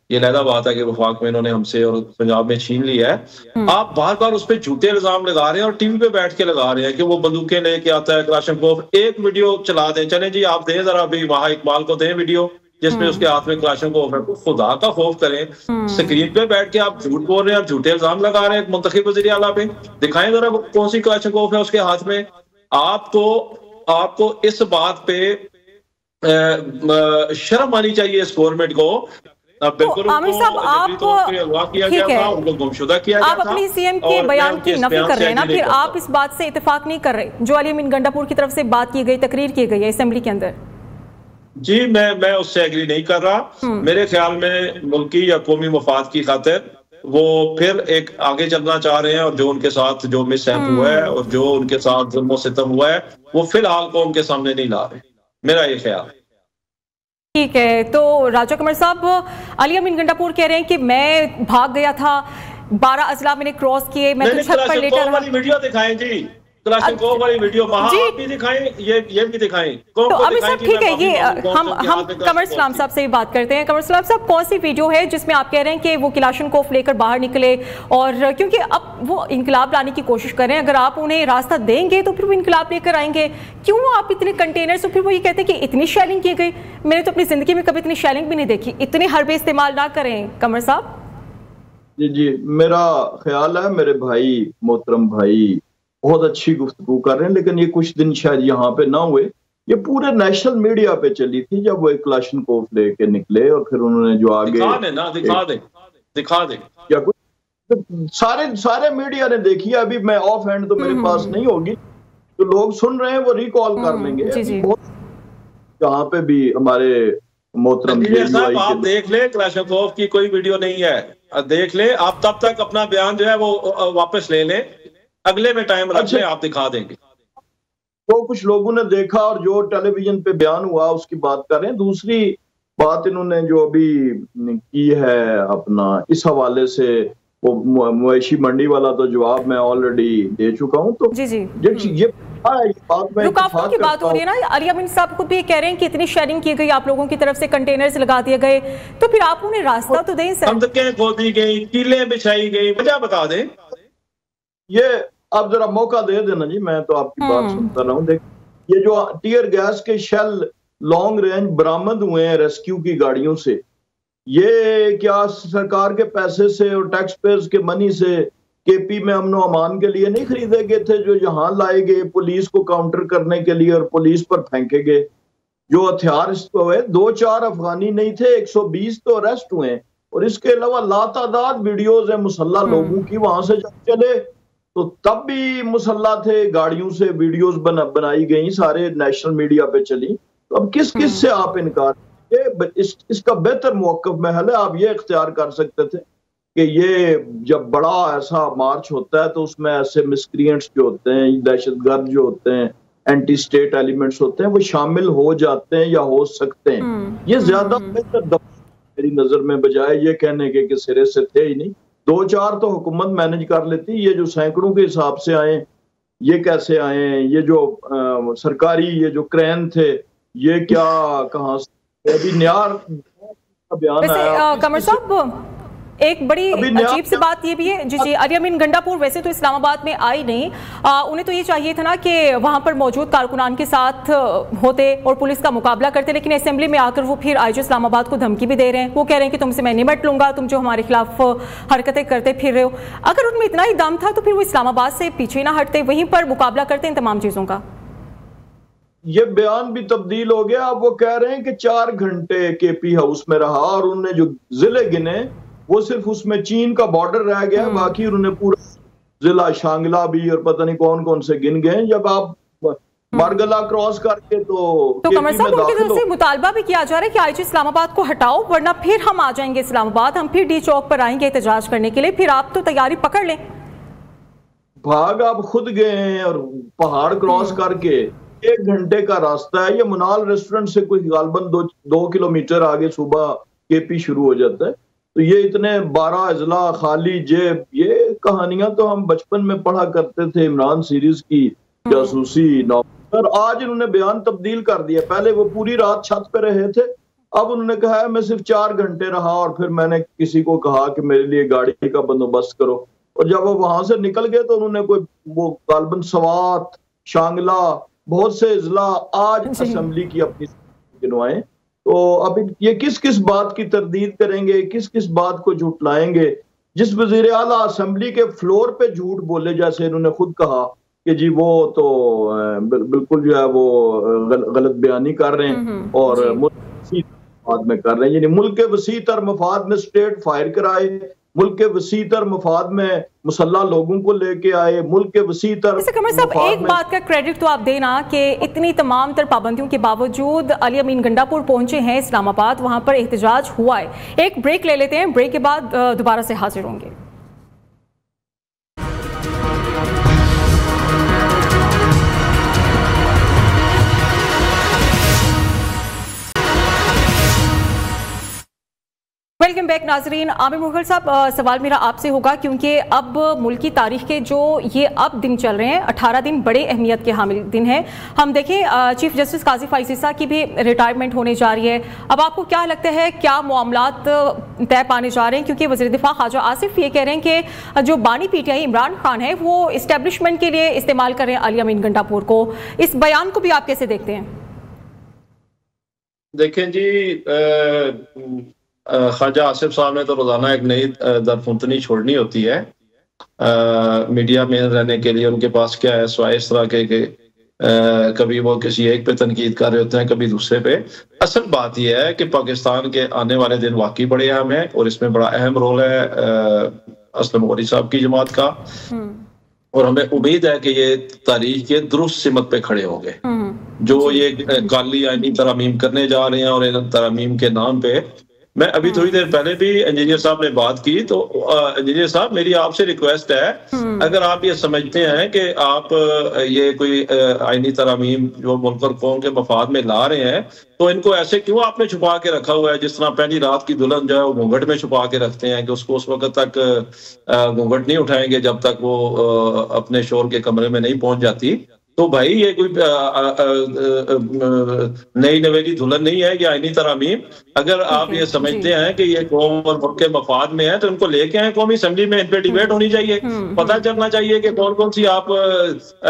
ये लहदा बात है कि वफाक में इन्होंने हमसे और पंजाब में छीन लिया है। आप बार बार उस पर झूठे इल्जाम लगा रहे हैं और टीवी पे बैठ के लगा रहे हैं कि वो बंदूकें लेके आता है क्लाशनकोफ। एक वीडियो चला दें, चले जी आप दें जरा अभी वहां इकबाल को दें वीडियो जिसमें उसके हाथ में क्लाशनकोफ है। तो खुदा का खौफ करें, स्क्रीन पे बैठ के आप झूठ बोल रहे हैं और झूठे इल्जाम लगा रहे हैं मुंतखब वज़ीर आला पे। दिखाएं जरा कौन सी क्लाशनकोफ है उसके हाथ में। आपको इस बात पे शर्म आनी चाहिए इस गवर्नमेंट को। बिल्कुल आमिर साहब, आप ठीक है, आप अपनी सीएम के बयान की नफी कर रहे हैं ना, फिर आप इस बात से इत्तेफाक नहीं कर रहे जो अली अमीन गंडापुर की तरफ से बात की गई, तकरीर की गई है असेंबली के अंदर। जी मैं उससे एग्री नहीं कर रहा। मेरे ख्याल में मुल्की या कौमी मफाद की खातिर वो फिर एक आगे चलना चाह रहे हैं और जो उनके साथ जो मिसहैप हुआ है और जो उनके साथ जुल्म सितम हुआ है वो फिलहाल कौम के सामने नहीं ला रहे, मेरा ये ख्याल। ठीक है, तो राजा कमर साहब, अली अमीन गंडापुर कह रहे हैं कि मैं भाग गया था, 12 अजला मैंने क्रॉस किए, मैं तो छत पर लेटा रहा। वीडियो दिखाएं जी, क्लाशनकोफ वाली वीडियो भी दिखाएं, ये भी दिखाएं। तो अभी साहब ठीक है, ये हम कमर सलाम साहब से भी बात करते हैं। कमर सलाम साहब, कौन सी वीडियो है जिसमें आप कह रहे हैं कि वो क्लाशनकोफ लेकर बाहर निकले, और क्योंकि अब वो इनकलाब लाने की कोशिश कर रहे हैं, अगर आप उन्हें रास्ता देंगे तो फिर वो इनकलाब लेकर आएंगे। क्यों आप इतने कंटेनर से, फिर वो ये कहते हैं कि इतनी शेलिंग की गई, मैंने तो अपनी जिंदगी में कभी इतनी शेलिंग भी नहीं देखी। इतने हरबे इस्तेमाल ना करें कमर साहब। जी, मेरा ख्याल है मेरे भाई, मोहतरम भाई बहुत अच्छी गुफ्तगू कर रहे हैं, लेकिन ये कुछ दिन शायद यहाँ पे ना हुए। ये पूरे नेशनल मीडिया पे चली थी जब वो एक क्लाशनकोफ लेके निकले और फिर उन्होंने जो आगे दिखा दे क्या कुछ तो सारे मीडिया ने देखी है। अभी मैं ऑफ हैंड तो मेरे पास नहीं होगी, तो लोग सुन रहे हैं वो रिकॉल कर लेंगे। जहाँ पे भी हमारे मोहतरम साहब आप देख ले, क्लाशनकोफ की कोई वीडियो नहीं है, देख ले आप। तब तक अपना बयान जो है वो वापस ले लें, अगले में टाइम रख लें, आप दिखा देंगे। तो कुछ लोगों ने देखा और जो टेलीविजन पे बयान हुआ उसकी बात करें। दूसरी बात इन्होंने जो अभी की है अपना, इस हवाले से वो मवेशी मंडी वाला तो जवाब मैं ऑलरेडी दे चुका हूँ। तो जी ये रुकावटों की बात हो रही है ना, अली अमीन साहब खुद भी कह रहे हैं कि इतनी शेयरिंग की गई आप लोगों की तरफ से, कंटेनर्स लगा दिए गए, तो फिर आप उन्हें रास्ता तो दें सर। संदकें खोदी गई, कीलें बिछाई गई, वजह बता दें। ये आप जरा मौका दे देना जी, मैं तो आपकी बात सुनता रहा हूँ। देख, ये जो टीयर गैस के शेल लॉन्ग रेंज बरामद हुए हैं रेस्क्यू की गाड़ियों से, ये क्या सरकार के पैसे से और टैक्स पेयर्स के मनी से केपी में अमन अमान के लिए नहीं खरीदे गए थे, जो यहाँ लाए गए पुलिस को काउंटर करने के लिए और पुलिस पर फेंके गए। जो हथियार हुए 2-4 अफगानी नहीं थे, 120 तो अरेस्ट हुए। और इसके अलावा लातादाद वीडियोज है मुसल्ला लोगों की, वहां से जब चले तो तब भी मुसल्ला थे, गाड़ियों से वीडियोस बनाई गई, सारे नेशनल मीडिया पे चली। तो अब किस से आप इनकार, इसका बेहतर मौक़िफ़ महल है। आप ये इख्तियार कर सकते थे कि ये जब बड़ा ऐसा मार्च होता है तो उसमें ऐसे मिसक्रिएंट्स जो होते हैं, दहशतगर्द जो होते हैं, एंटी स्टेट एलिमेंट्स होते हैं, वो शामिल हो जाते हैं या हो सकते हैं। ये ज्यादा बेहतर मेरी नजर में, बजाय ये कहने के कि सिरे से थे ही नहीं। 2-4 तो हुकूमत मैनेज कर लेती। ये जो सैकड़ों के हिसाब से आए, ये कैसे आए? ये जो सरकारी ये जो क्रेन थे, ये क्या कहाँ से? अभी न्यार बयान आया कमर साहब, एक बड़ी अजीब सी बात ये भी है जी, अली अमीन गंडापुर वैसे तो इस्लामाबाद में आई नहीं, उन्हें तो ये चाहिए था ना कि वहां पर मौजूद कारकुनान के साथ होते और पुलिस का मुकाबला करते, लेकिन असेंबली में आकर वो फिर आईजी इस्लामाबाद को धमकी भी दे रहे हैं। वो कह रहे हैं कि तुमसे मैं निमट लूंगा, तुम जो हमारे खिलाफ हरकतें करते फिर रहे हो। अगर उनमें इतना ही दम था तो फिर वो इस्लामाबाद से पीछे ना हटते, वहीं पर मुकाबला करते इन तमाम चीजों का। ये बयान भी तब्दील हो गया। अब वो कह रहे हैं कि 4 घंटे केपी हाउस में रहा और उन्होंने जो जिले गिने वो सिर्फ उसमें चीन का बॉर्डर रह गया, बाकी उन्होंने पूरा जिला शांगला भी और पता नहीं कौन कौन से गिन गए। जब आप मारगला क्रॉस करके तो कमर साहब उनकी तरफ से मुतालबा भी किया जा रहा है कि आईजी इस्लामाबाद को हटाओ, वरना फिर हम आ जाएंगे इस्लामाबाद, हम फिर डी चौक पर आएंगे एहतजाज करने के लिए। फिर आप तो तैयारी पकड़ लें। भाग आप खुद गए हैं और पहाड़ क्रॉस करके 1 घंटे का रास्ता है। ये मुनाल रेस्टोरेंट से कोई गालबन 2 किलोमीटर आगे सुबह केपी शुरू हो जाता है। तो ये इतने 12 अजला खाली जेब, ये कहानियां तो हम बचपन में पढ़ा करते थे, इमरान सीरीज की जासूसी नॉवल, आज इन्होंने बयान तब्दील कर दिया। पहले वो पूरी रात छत पे रहे थे, अब उन्होंने कहा है मैं सिर्फ 4 घंटे रहा और फिर मैंने किसी को कहा कि मेरे लिए गाड़ी का बंदोबस्त करो, और जब वो वहां से निकल गए तो उन्होंने कोई वो गालबन सवात, शांगला, बहुत से इजला आज असेंबली की अपनी गिनवाएं। तो अब ये किस किस बात की तरदीद करेंगे, किस किस बात को झुटलाएंगे? जिस वजीर आला असेंबली के फ्लोर पे झूठ बोले, जैसे इन्होंने खुद कहा कि जी वो तो बिल्कुल जो है वो गलत बयानी कर रहे हैं और मफाद में कर रहे हैं, यानी मुल्क के वसी तर मफाद में स्टेट फायर कराए, मुल्क के वसी तर मफाद में मुसल्ला लोगों को लेके आए, मुल्क के वसी तर एक बात का क्रेडिट तो आप देना कि इतनी तमाम तर पाबंदियों के बावजूद अली अमीन गंडापुर पहुंचे हैं इस्लामाबाद, वहां पर एहतजाज हुआ है। एक ब्रेक ले लेते हैं, ब्रेक के बाद दोबारा से हाजिर होंगे। वेलकम बैक नाजरीन। आमिर मुगल साहब, सवाल मेरा आपसे होगा क्योंकि अब मुल्क की तारीख के जो ये अब दिन चल रहे हैं, 18 दिन बड़े अहमियत के हामिल दिन हैं। हम देखें चीफ जस्टिस काजी फाइज ईसा की भी रिटायरमेंट होने जा रही है। अब आपको क्या लगता है, क्या मामलात तय पाने जा रहे हैं? क्योंकि वज़ीर दिफा ख्वाजा आसिफ ये कह रहे हैं कि जो बानी पीटीआई इमरान खान है वो इस्टेब्लिशमेंट के लिए इस्तेमाल कर रहे हैं अली अमीन गंडापुर को। इस बयान को भी आप कैसे देखते हैं? देखें जी, ख्वाजा आसिफ साहब ने तो रोजाना एक नई दरफुंतनी छोड़नी होती है मीडिया में रहने के लिए। उनके पास क्या है स्वाय इस तरह के कभी वो किसी एक पे तनकीद कर रहे होते हैं, कभी दूसरे पे। असल बात यह है कि पाकिस्तान के आने वाले दिन वाकई बड़े अहम है और इसमें बड़ा अहम रोल है असलम गौहरी साहब की जमात का, और हमें उम्मीद है कि ये तारीख के दुरुस्त सिमत पे खड़े होंगे। जो ये काली आईनी तरमीम करने जा रहे हैं और इन तरमीम के नाम पे, मैं अभी थोड़ी देर पहले भी इंजीनियर साहब ने बात की, तो इंजीनियर साहब मेरी आपसे रिक्वेस्ट है, अगर आप ये समझते हैं कि आप ये कोई आईनी तरमीम जो मुल्क और कौम के मफाद में ला रहे हैं, तो इनको ऐसे क्यों आपने छुपा के रखा हुआ है? जिस तरह पहली रात की दुल्हन जो है वो घूंघट में छुपा के रखते हैं कि उसको उस वक्त तक घूंघट नहीं उठाएंगे जब तक वो अपने शोर के कमरे में नहीं पहुंच जाती। तो भाई ये कोई नई नवेली दुल्हन नहीं है, ये आईनी तरमीम। अगर आप ये समझते हैं कि ये कौम और मुल्क के मफाद में है, तो इनको लेके आए कौमी असेंबली में, इन पे डिबेट होनी चाहिए, पता चलना चाहिए कि कौन कौन सी आप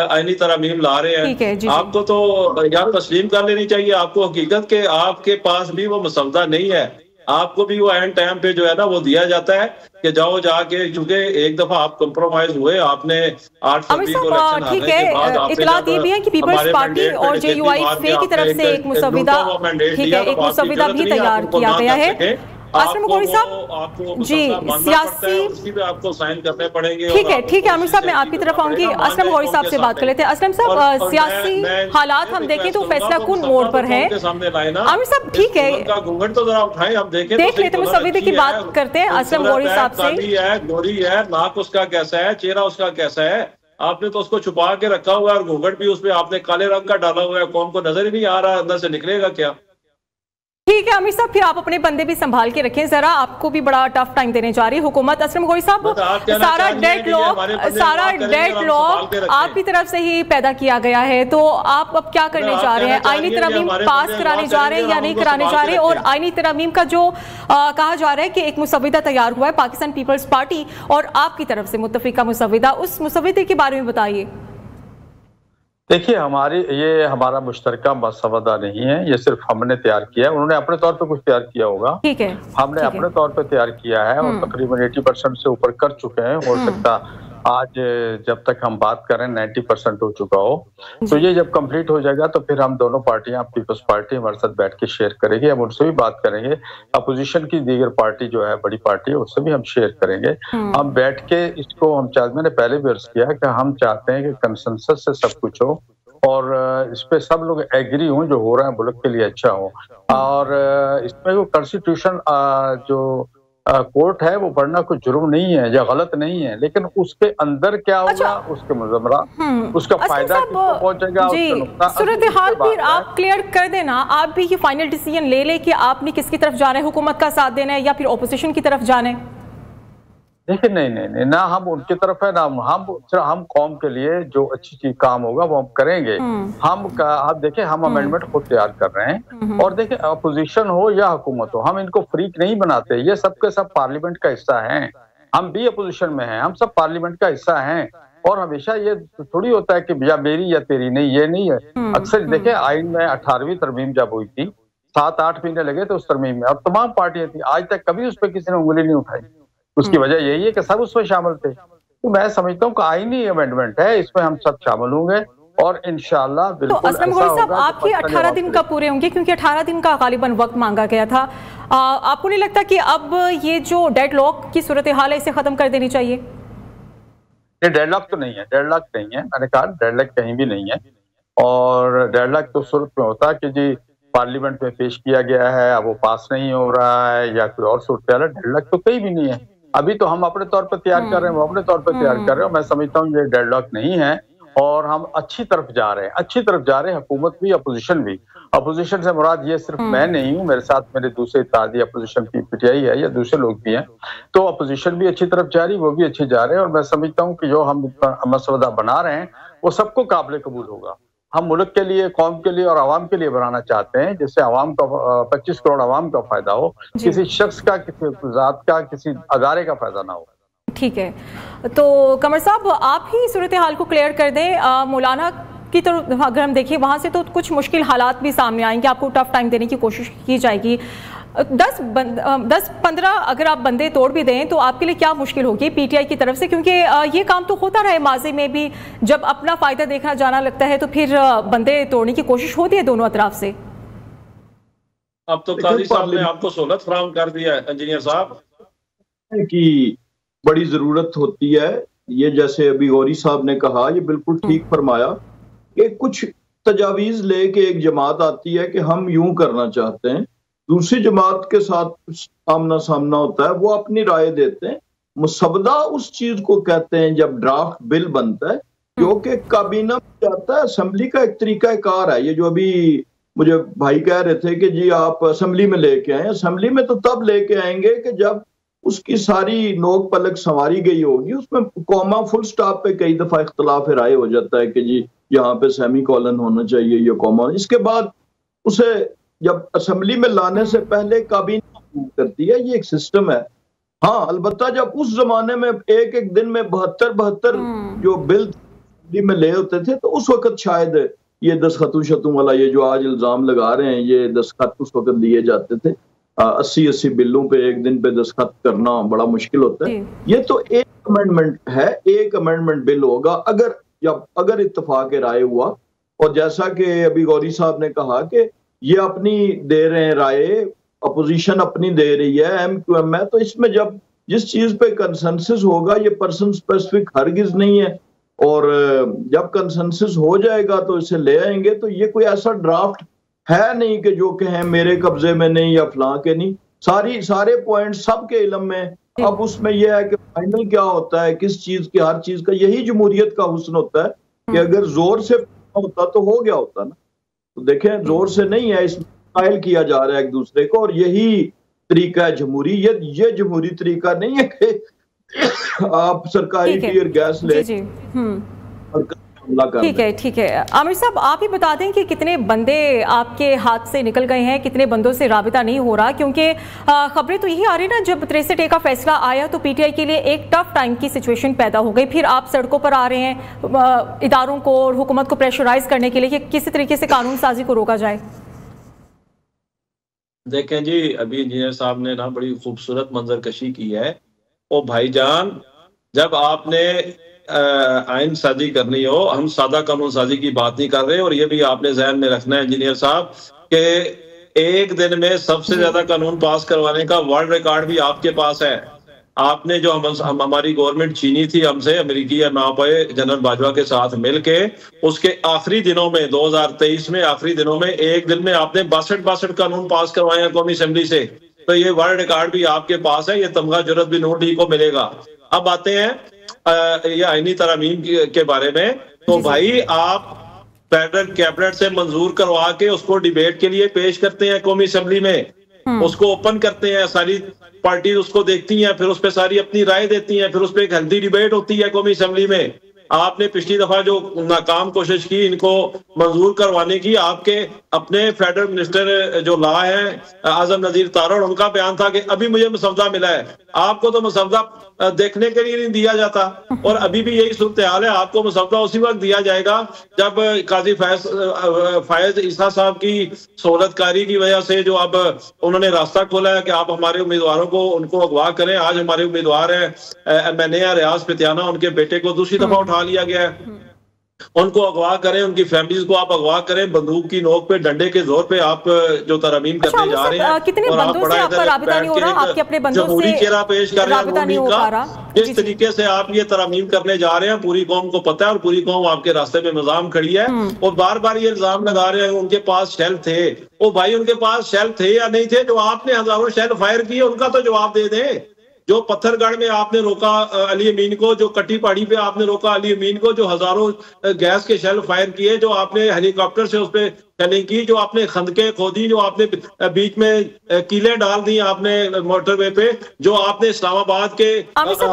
आईनी तरमीम ला रहे हैं। आपको तो यार तस्लीम कर लेनी चाहिए आपको हकीकत के आपके पास भी वो मसवदा नहीं है। आपको भी वो एंड टाइम पे जो है ना वो दिया जाता है कि जाओ जाके, क्योंकि एक दफा आप कंप्रोमाइज हुए, आपने 8 फरवरी को इलेक्शन हारने के बाद इत्तलात ये भी है कि पीपल्स पार्टी और JUIF की तरफ से एक मुसविदा, ठीक है, एक मुसविदा भी तैयार किया गया है। असलम गौहरी साहब जी, सियासी आपको साइन करने पड़ेंगे। ठीक है आमिर साहब, मैं आपकी तरफ आऊंगी। असलम गौहरी साहब से बात कर लेते हैं। असलम साहब, सियासी हालात हम देखें तो फैसला कुन मोड़ पर है। आमिर साहब ठीक है, घूंघट तो जरा उठाएं, हम देख लेते हैं, मुसविदे की बात करते हैं असलम गौहरी साहब से। गोरी है, नाक उसका कैसा है, चेहरा उसका कैसा है, आपने तो उसको छुपा के रखा हुआ है, और घूंघट भी उसमें आपने काले रंग का डाला हुआ है, कौम को नजर ही नहीं आ रहा अंदर से निकलेगा क्या? ठीक है आमिर साहब, फिर आप अपने बंदे भी संभाल के रखें जरा, आपको भी बड़ा टफ टाइम देने जा रही है हुकूमत। असलम गौहरी साहब, सारा डेडलॉक आपकी तरफ से ही पैदा किया गया है, तो आप अब क्या करने जा रहे हैं? आईनी तरमीम पास कराने जा रहे हैं या नहीं कराने जा रहे? और आईनी तरमीम का जो कहा जा रहा है कि एक मुसविदा तैयार हुआ है पाकिस्तान पीपल्स पार्टी और आपकी तरफ से मुत्तफिका मुसविदा, उस मुसविदे के बारे में बताइए। देखिए, हमारा मुश्तरका मसवदा नहीं है, ये सिर्फ हमने तैयार किया है। उन्होंने अपने तौर पे कुछ तैयार किया होगा, ठीक है, हमने अपने तौर पे तैयार किया है और तकरीबन 80% से ऊपर कर चुके हैं। हो सकता आज जब तक हम बात करें 90% हो चुका हो, तो ये जब कंप्लीट हो जाएगा तो फिर हम दोनों पार्टियां, पीपल्स पार्टी हमारे साथ बैठ के शेयर करेंगे, हम उनसे भी बात करेंगे, अपोजिशन की दीगर पार्टी जो है बड़ी पार्टी है उससे भी हम शेयर करेंगे। हम बैठ के इसको मैंने पहले भी अर्ज किया कि हम चाहते हैं कि कंसेंसस से सब कुछ हो और इस पे सब लोग एग्री हों, जो हो रहा है मुल्क के लिए अच्छा हो। और इसमें वो कॉन्स्टिट्यूशन जो कोर्ट है वो पढ़ना कोई जुर्म नहीं है या गलत नहीं है, लेकिन उसके अंदर क्या होगा, उसके मुजमरा, उसका फायदा किसको पहुंचेगा, सूरत हाल भी आप क्लियर कर देना। आप भी ये फाइनल डिसीजन ले कि आपने किसकी तरफ जाना है, हुकूमत का साथ देना है या फिर ओपोजिशन की तरफ जाना है? देखिए नहीं, ना हम उनकी तरफ है ना हम कौम के लिए जो अच्छी चीज काम होगा वो हम करेंगे। आप देखिए हम अमेंडमेंट खुद तैयार कर रहे हैं और देखिए अपोजिशन हो या हुकूमत हो, हम इनको फ्रीक नहीं बनाते, ये सबके सब पार्लियामेंट का हिस्सा हैं। हम भी अपोजिशन में हैं, हम सब पार्लियामेंट का हिस्सा हैं और हमेशा ये थोड़ी होता है कि या मेरी या तेरी, नहीं, ये नहीं है। अक्सर देखिए आइन में 18वीं तरमीम जब हुई थी 7-8 महीने लगे थे उस तरमीम में और तमाम पार्टियां थी, आज तक कभी उस पर किसी ने उंगली नहीं उठाई। उसकी वजह यही है कि सब उसमें शामिल थे। तो मैं समझता हूँ कि आईनी अमेंडमेंट है, इसमें हम सब शामिल होंगे और इंशाल्लाह बिल्कुल। तो असलम गौहरी साहब, आपके 18 दिन कब पूरे होंगे? क्योंकि 18 दिन का गालिबन वक्त मांगा गया था। आपको नहीं लगता कि अब ये जो डेडलॉक की सूरत हाल है इसे खत्म कर देनी चाहिए? डेडलॉक तो नहीं है, डेडलॉक नहीं है, मैंने कहा डेडलॉक कहीं भी नहीं है। और डेडलॉक तो सूरत में होता है कि जी पार्लियामेंट में पेश किया गया है, अब वो पास नहीं हो रहा है या कोई और सूरत है। डेडलॉक तो कहीं भी नहीं है। अभी तो हम अपने तौर पर तैयार कर रहे हैं, वो अपने तौर पर तैयार कर रहे हैं। मैं समझता हूँ ये डेडलॉक नहीं है और हम अच्छी तरफ जा रहे हैं, हुकूमत भी अपोजिशन भी। अपोजिशन से मुराद ये सिर्फ मैं नहीं हूँ, मेरे साथ मेरे दूसरे इत्तेहादी अपोजिशन की पीटीआई है या दूसरे लोग भी हैं। तो अपोजिशन भी अच्छी तरफ जा रही, वो भी अच्छे जा रहे हैं और मैं समझता हूँ कि जो हम मसवदा बना रहे हैं वो सबको काबिल कबूल होगा। हम मुल्क के लिए, कौम के लिए और आवाम के लिए बनाना चाहते हैं जिससे आवाम का 25 करोड़ आवाम का फायदा हो, किसी शख्स का, किसी जात का, किसी अदारे का फायदा ना हो। ठीक है, तो कमर साहब आप ही सूरत हाल को क्लियर कर दें। मौलाना की तरफ अगर हम देखें वहाँ से तो कुछ मुश्किल हालात भी सामने आएंगे, आपको टफ टाइम देने की कोशिश की जाएगी। 10-15 अगर आप बंदे तोड़ भी दें तो आपके लिए क्या मुश्किल होगी पीटीआई की तरफ से? क्योंकि ये काम तो होता रहा है माजी में भी, जब अपना फायदा देखना जाना लगता है तो फिर बंदे तोड़ने की कोशिश होती है दोनों अतराफ से। अब तो काजी साहब ने आपको सहूलत फराहम कर दिया है इंजीनियर साहब की बड़ी जरूरत होती है। ये जैसे अभी गौरी साहब ने कहा, ये बिल्कुल ठीक फरमाया कि कुछ तजावीज लेके एक जमात आती है कि हम यूं करना चाहते हैं, दूसरी जमात के साथ आमना सामना होता है, वो अपनी राय देते हैं। मुसवदा उस चीज को कहते हैं जब ड्राफ्ट बिल बनता है जो कि काबीना में जाता है। असेंबली का एक तरीकाकार है, ये जो अभी मुझे भाई कह रहे थे कि जी आप असेंबली में लेके आए, असेंबली में तो तब लेके आएंगे कि जब उसकी सारी नोक पलक संवारी गई होगी, उसमें कॉमा फुल स्टॉप पे कई दफा इख्तलाफ राय हो जाता है कि जी यहाँ पे सेमी कॉलन होना चाहिए या कॉमा। इसके बाद उसे जब असेंबली में लाने से पहले काबीना अप्रूव करती है, ये एक सिस्टम है। हाँ, अलबत्ता जब उस जमाने में एक दिन में 72 जो बिल में ले होते थे तो उस वक्त शायद ये दस्तखतों वाला ये जो आज इल्जाम लगा रहे हैं, ये दस्तखत उस वक्त लिए जाते थे। 80 बिलों पे एक दिन पे दस्तखत करना बड़ा मुश्किल होता है। ये तो एक अमेंडमेंट है, एक अमेंडमेंट बिल होगा अगर इत्तेफाक राय हुआ। और जैसा कि अभी गौरी साहब ने कहा कि ये अपनी दे रहे हैं राय, अपोजिशन अपनी दे रही है, एमक्यूएम है, तो इसमें जब जिस चीज पे कंसेंसस होगा, ये पर्सन स्पेसिफिक हरगिज नहीं है, और जब कंसेंसस हो जाएगा तो इसे ले आएंगे। तो ये कोई ऐसा ड्राफ्ट है नहीं कि जो कहें मेरे कब्जे में नहीं या फलां के नहीं, सारे पॉइंट सबके इल्म में। अब उसमें यह है कि फाइनल क्या होता है, किस चीज की, हर चीज का, यही जमहूरियत का हुस्न होता है कि अगर जोर से होता तो हो गया होता ना। तो देखें जोर से नहीं है, इसमें कायल किया जा रहा है एक दूसरे को, और यही तरीका है जमहूरियत। ये जमहूरी तरीका नहीं है कि आप सरकारी टीयर गैस ले। ठीक है आमिर साहब, आप ही बता दें कि कितने बंदे आपके हाथ से निकल गए हैं, कितने बंदों से राबिता नहीं हो रहा? क्योंकि खबरें तो यही आ रही ना, जब 63A का फैसला आया तो पीटीआई के लिए एक टफ टाइम की सिचुएशन पैदा हो गई। फिर आप सड़कों पर आ रहे हैं इदारों को और हुकूमत को प्रेशराइज करने के लिए कि किसी तरीके से कानून साजी को रोका जाए। देखें जी, अभी इंजीनियर साहब ने ना बड़ी खूबसूरत मंजर कशी की है। ओ भाईजान, जब आपने आइन साजी करनी हो, हम सादा कानून साजी की बात नहीं कर रहे। और ये भी आपने जहन में रखना है इंजीनियर साहब कि एक दिन में सबसे ज्यादा कानून पास करवाने का वर्ल्ड रिकॉर्ड भी आपके पास है। आपने जो हमारी गवर्नमेंट छीनी थी हमसे, अमेरिकी नापाए जनरल बाजवा के साथ मिलके, उसके आखिरी दिनों में 2023 में आखिरी दिनों में एक दिन में आपने 62 कानून पास करवाए हैं कौमी असेंबली से। तो ये वर्ल्ड रिकॉर्ड भी आपके पास है, ये तमगा जुर्रत भी नून लीग को मिलेगा। अब आते हैं ये आईनी तरमीम के बारे में। तो भाई आप फेडरल कैबिनेट से मंजूर करवा के उसको डिबेट के लिए पेश करते हैं कौमी असेंबली में, उसको ओपन करते हैं, सारी पार्टी उसको देखती हैं, फिर उस पर सारी अपनी राय देती हैं, फिर उस पर एक हेल्दी डिबेट होती है कौमी असेंबली में। आपने पिछली दफा जो नाकाम कोशिश की इनको मंजूर करवाने की, आपके अपने फेडरल मिनिस्टर जो लॉ है आजम नजीर तारड़, उनका बयान था कि अभी मुझे मसवदा मिला है। आपको तो मसवदा देखने के लिए नहीं दिया जाता, और अभी भी यही सूरत हाल है। आपको मसवदा उसी वक्त दिया जाएगा जब काजी फायज ईसा साहब की सहूलतकारी की वजह से जो अब उन्होंने रास्ता खोला है कि आप हमारे उम्मीदवारों को उनको अगवा करें। आज हमारे उम्मीदवार है मैंने रियाज पितियाना, उनके बेटे को दूसरी दफा उठा लिया गया है। उनको अगवा करें, उनकी फैमिलीज को आप अगवा करें, बंदूक की नोक पे, डंडे के जोर पे आप जो तरमीम करने जा रहे हैं। कितने बंदों से आपका राबिता नहीं हो रहा? आपके अपने बंदों जमहूरी चेहरा पेश कर रहे हैं। जिस तरीके से आप ये तरमीम करने जा रहे हैं, पूरी कौम को पता है और पूरी कौम आपके रास्ते में निजाम खड़ी है, और बार बार ये इल्जाम लगा रहे हैं उनके पास शेल थे। ओ भाई, उनके पास शेल थे या नहीं थे? जो आपने हजारों शेल फायर किए उनका तो जवाब दे दें। जो पत्थरगढ़ में आपने रोका अली अमीन को, जो कटी पहाड़ी पे आपने रोका अली अमीन को, जो हजारों गैस के शेल फायर किए, जो आपने हेलीकॉप्टर से उस पर शेलिंग की, जो आपने खंदके खोदी, जो आपने बीच में कीले डाल दी आपने मोटरवे पे, जो आपने इस्लामाबाद के हम तो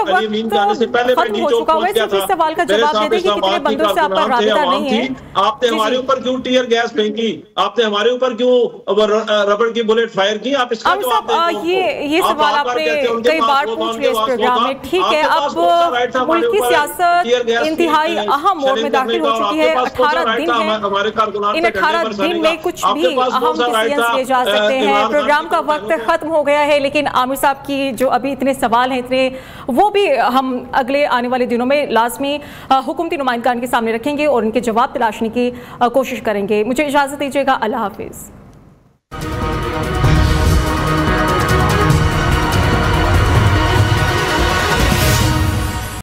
अली अमीन जाने से पहले मैं पहुंच गया था, मेरे साथ इस्लामाबाद की कारकुनान थे, आवाम थी। आपने हमारे ऊपर क्यों टीयर गैस फेंकी? आपने हमारे ऊपर क्यों रबड़ की बुलेट फायर की? आप इसका जवाब दें। ये सवाल आपने कई बार पूछ लिया इस प्रोग्राम में। ठीक है, अब मुल्क की सियासत इंतहाई अहम मोड़ में दाखिल हो चुकी है। 18 दिन है, इन 18 दिन में कुछ भी अहम डिसीजंस लिए जा सकते हैं। प्रोग्राम का वक्त खत्म हो गया है, लेकिन आमिर साहब की जो अभी इतने सवाल हैं, इतने, वो भी हम अगले आने वाले दिनों में लाजमी हुकूमती नुमाइंदगान के सामने रखेंगे और उनके जवाब तलाशने की कोशिश करेंगे। मुझे इजाजत दीजिएगा, अल्लाह हाफिज।